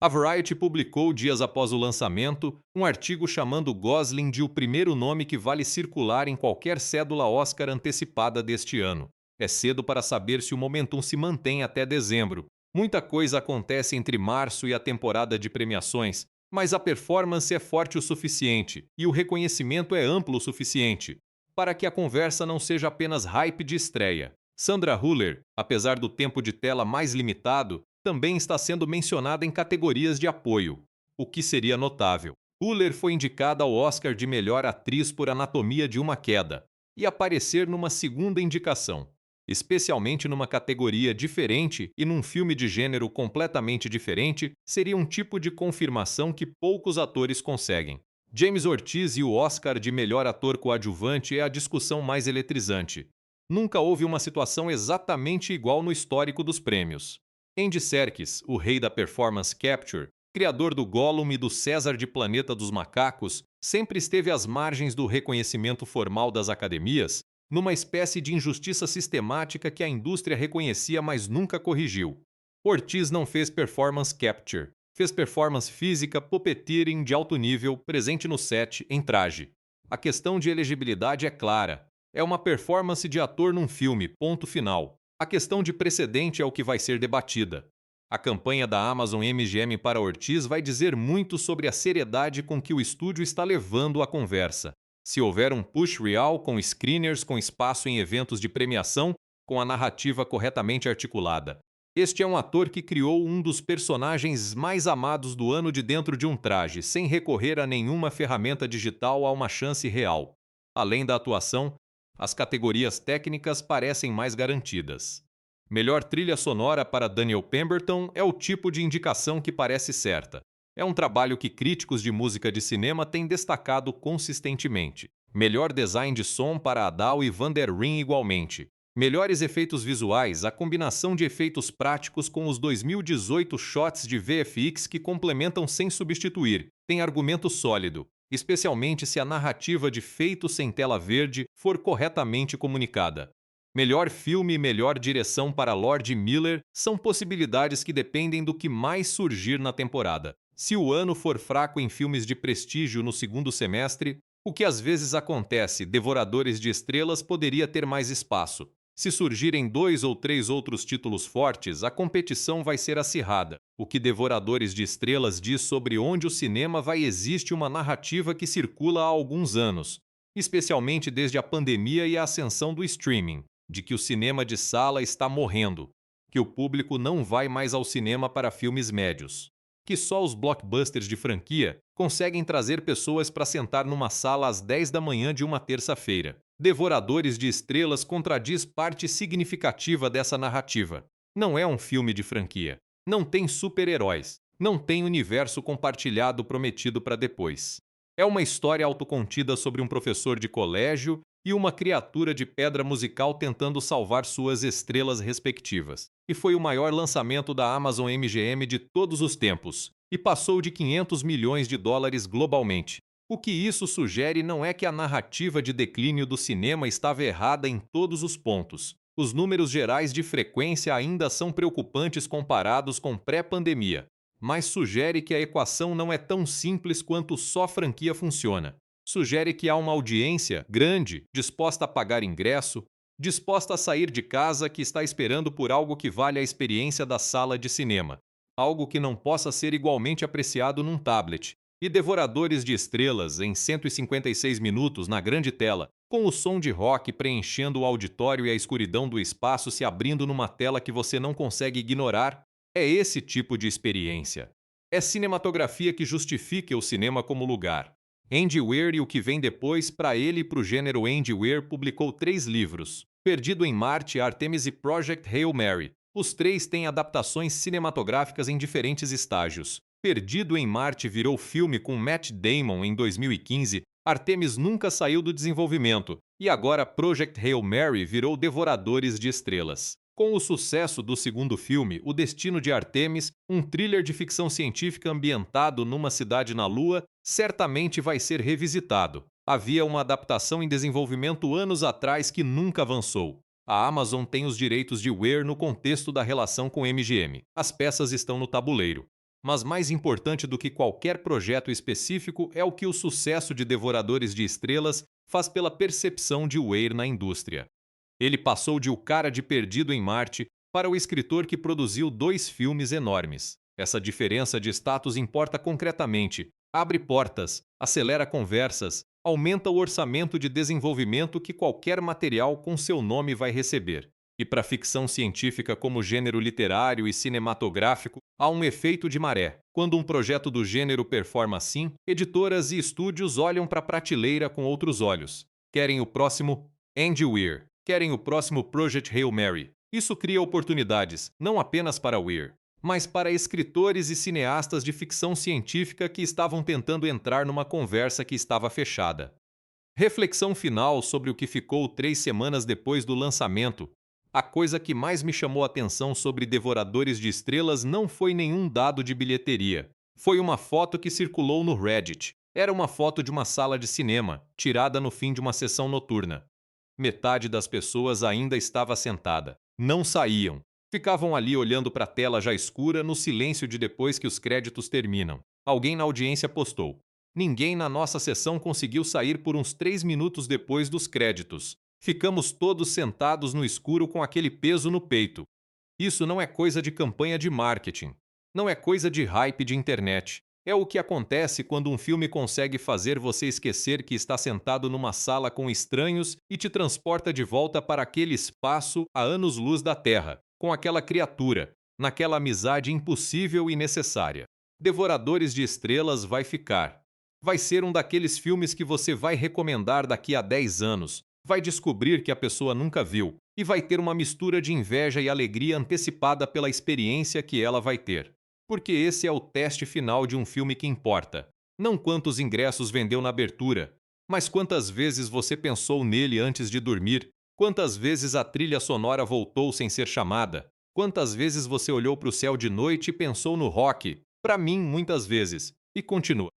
A Variety publicou, dias após o lançamento, um artigo chamando Gosling de o primeiro nome que vale circular em qualquer cédula Oscar antecipada deste ano. É cedo para saber se o momentum se mantém até dezembro. Muita coisa acontece entre março e a temporada de premiações, mas a performance é forte o suficiente e o reconhecimento é amplo o suficiente para que a conversa não seja apenas hype de estreia. Sandra Hüller, apesar do tempo de tela mais limitado, também está sendo mencionada em categorias de apoio, o que seria notável. Hüller foi indicada ao Oscar de melhor atriz por Anatomia de uma Queda e aparecer numa segunda indicação, especialmente numa categoria diferente e num filme de gênero completamente diferente, seria um tipo de confirmação que poucos atores conseguem. James Ortiz e o Oscar de melhor ator coadjuvante é a discussão mais eletrizante. Nunca houve uma situação exatamente igual no histórico dos prêmios. Andy Serkis, o rei da performance capture, criador do Gollum e do César de Planeta dos Macacos, sempre esteve às margens do reconhecimento formal das academias, numa espécie de injustiça sistemática que a indústria reconhecia, mas nunca corrigiu. Ortiz não fez performance capture, fez performance física, puppeteering de alto nível, presente no set, em traje. A questão de elegibilidade é clara. É uma performance de ator num filme, ponto final. A questão de precedente é o que vai ser debatida. A campanha da Amazon MGM para Ortiz vai dizer muito sobre a seriedade com que o estúdio está levando a conversa. Se houver um push real com screeners com espaço em eventos de premiação, com a narrativa corretamente articulada. Este é um ator que criou um dos personagens mais amados do ano de dentro de um traje, sem recorrer a nenhuma ferramenta digital a uma chance real. Além da atuação, as categorias técnicas parecem mais garantidas. Melhor trilha sonora para Daniel Pemberton é o tipo de indicação que parece certa. É um trabalho que críticos de música de cinema têm destacado consistentemente. Melhor design de som para Adele e Van der Ring igualmente. Melhores efeitos visuais, a combinação de efeitos práticos com os 2018 shots de VFX que complementam sem substituir. Tem argumento sólido, especialmente se a narrativa de Feito sem tela verde for corretamente comunicada. Melhor filme e melhor direção para Lord Miller são possibilidades que dependem do que mais surgir na temporada. Se o ano for fraco em filmes de prestígio no segundo semestre, o que às vezes acontece, Devoradores de Estrelas poderia ter mais espaço. Se surgirem 2 ou 3 outros títulos fortes, a competição vai ser acirrada. O que Devoradores de Estrelas diz sobre onde o cinema vai existe uma narrativa que circula há alguns anos, especialmente desde a pandemia e a ascensão do streaming, de que o cinema de sala está morrendo, que o público não vai mais ao cinema para filmes médios, que só os blockbusters de franquia conseguem trazer pessoas para sentar numa sala às 10 da manhã de uma terça-feira. Devoradores de Estrelas contradiz parte significativa dessa narrativa. Não é um filme de franquia. Não tem super-heróis. Não tem universo compartilhado prometido para depois. É uma história autocontida sobre um professor de colégio e uma criatura de pedra musical tentando salvar suas estrelas respectivas. E foi o maior lançamento da Amazon MGM de todos os tempos, e passou de 500 milhões de dólares globalmente. O que isso sugere não é que a narrativa de declínio do cinema estava errada em todos os pontos. Os números gerais de frequência ainda são preocupantes comparados com pré-pandemia, mas sugere que a equação não é tão simples quanto só franquia funciona. Sugere que há uma audiência grande, disposta a pagar ingresso, disposta a sair de casa, que está esperando por algo que vale a experiência da sala de cinema, algo que não possa ser igualmente apreciado num tablet. E Devoradores de Estrelas, em 156 minutos na grande tela, com o som de rock preenchendo o auditório e a escuridão do espaço se abrindo numa tela que você não consegue ignorar, é esse tipo de experiência. É cinematografia que justifica o cinema como lugar. Andy Weir e o que vem depois, para ele e para o gênero Andy Weir, publicou 3 livros: Perdido em Marte, Artemis e Project Hail Mary. Os três têm adaptações cinematográficas em diferentes estágios. Perdido em Marte virou filme com Matt Damon em 2015, Artemis nunca saiu do desenvolvimento, e agora Project Hail Mary virou Devoradores de Estrelas. Com o sucesso do segundo filme, O Destino de Artemis, um thriller de ficção científica ambientado numa cidade na Lua, certamente vai ser revisitado. Havia uma adaptação em desenvolvimento anos atrás que nunca avançou. A Amazon tem os direitos de Weir no contexto da relação com MGM. As peças estão no tabuleiro. Mas mais importante do que qualquer projeto específico é o que o sucesso de Devoradores de Estrelas faz pela percepção de Weir na indústria. Ele passou de o cara de Perdido em Marte para o escritor que produziu 2 filmes enormes. Essa diferença de status importa concretamente, abre portas, acelera conversas, aumenta o orçamento de desenvolvimento que qualquer material com seu nome vai receber. E para ficção científica como gênero literário e cinematográfico, há um efeito de maré. Quando um projeto do gênero performa assim, editoras e estúdios olham para a prateleira com outros olhos. Querem o próximo Andy Weir. Querem o próximo Project Hail Mary. Isso cria oportunidades, não apenas para Weir, mas para escritores e cineastas de ficção científica que estavam tentando entrar numa conversa que estava fechada. Reflexão final sobre o que ficou 3 semanas depois do lançamento. A coisa que mais me chamou a atenção sobre Devoradores de Estrelas não foi nenhum dado de bilheteria. Foi uma foto que circulou no Reddit. Era uma foto de uma sala de cinema, tirada no fim de uma sessão noturna. Metade das pessoas ainda estava sentada. Não saíam. Ficavam ali olhando para a tela já escura no silêncio de depois que os créditos terminam. Alguém na audiência postou: "Ninguém na nossa sessão conseguiu sair por uns 3 minutos depois dos créditos. Ficamos todos sentados no escuro com aquele peso no peito." Isso não é coisa de campanha de marketing. Não é coisa de hype de internet. É o que acontece quando um filme consegue fazer você esquecer que está sentado numa sala com estranhos e te transporta de volta para aquele espaço a anos-luz da Terra, com aquela criatura, naquela amizade impossível e necessária. Devoradores de Estrelas vai ficar. Vai ser um daqueles filmes que você vai recomendar daqui a 10 anos, vai descobrir que a pessoa nunca viu, e vai ter uma mistura de inveja e alegria antecipada pela experiência que ela vai ter. Porque esse é o teste final de um filme que importa. Não quantos ingressos vendeu na abertura, mas quantas vezes você pensou nele antes de dormir, quantas vezes a trilha sonora voltou sem ser chamada, quantas vezes você olhou para o céu de noite e pensou no rock. Para mim, muitas vezes. E continua.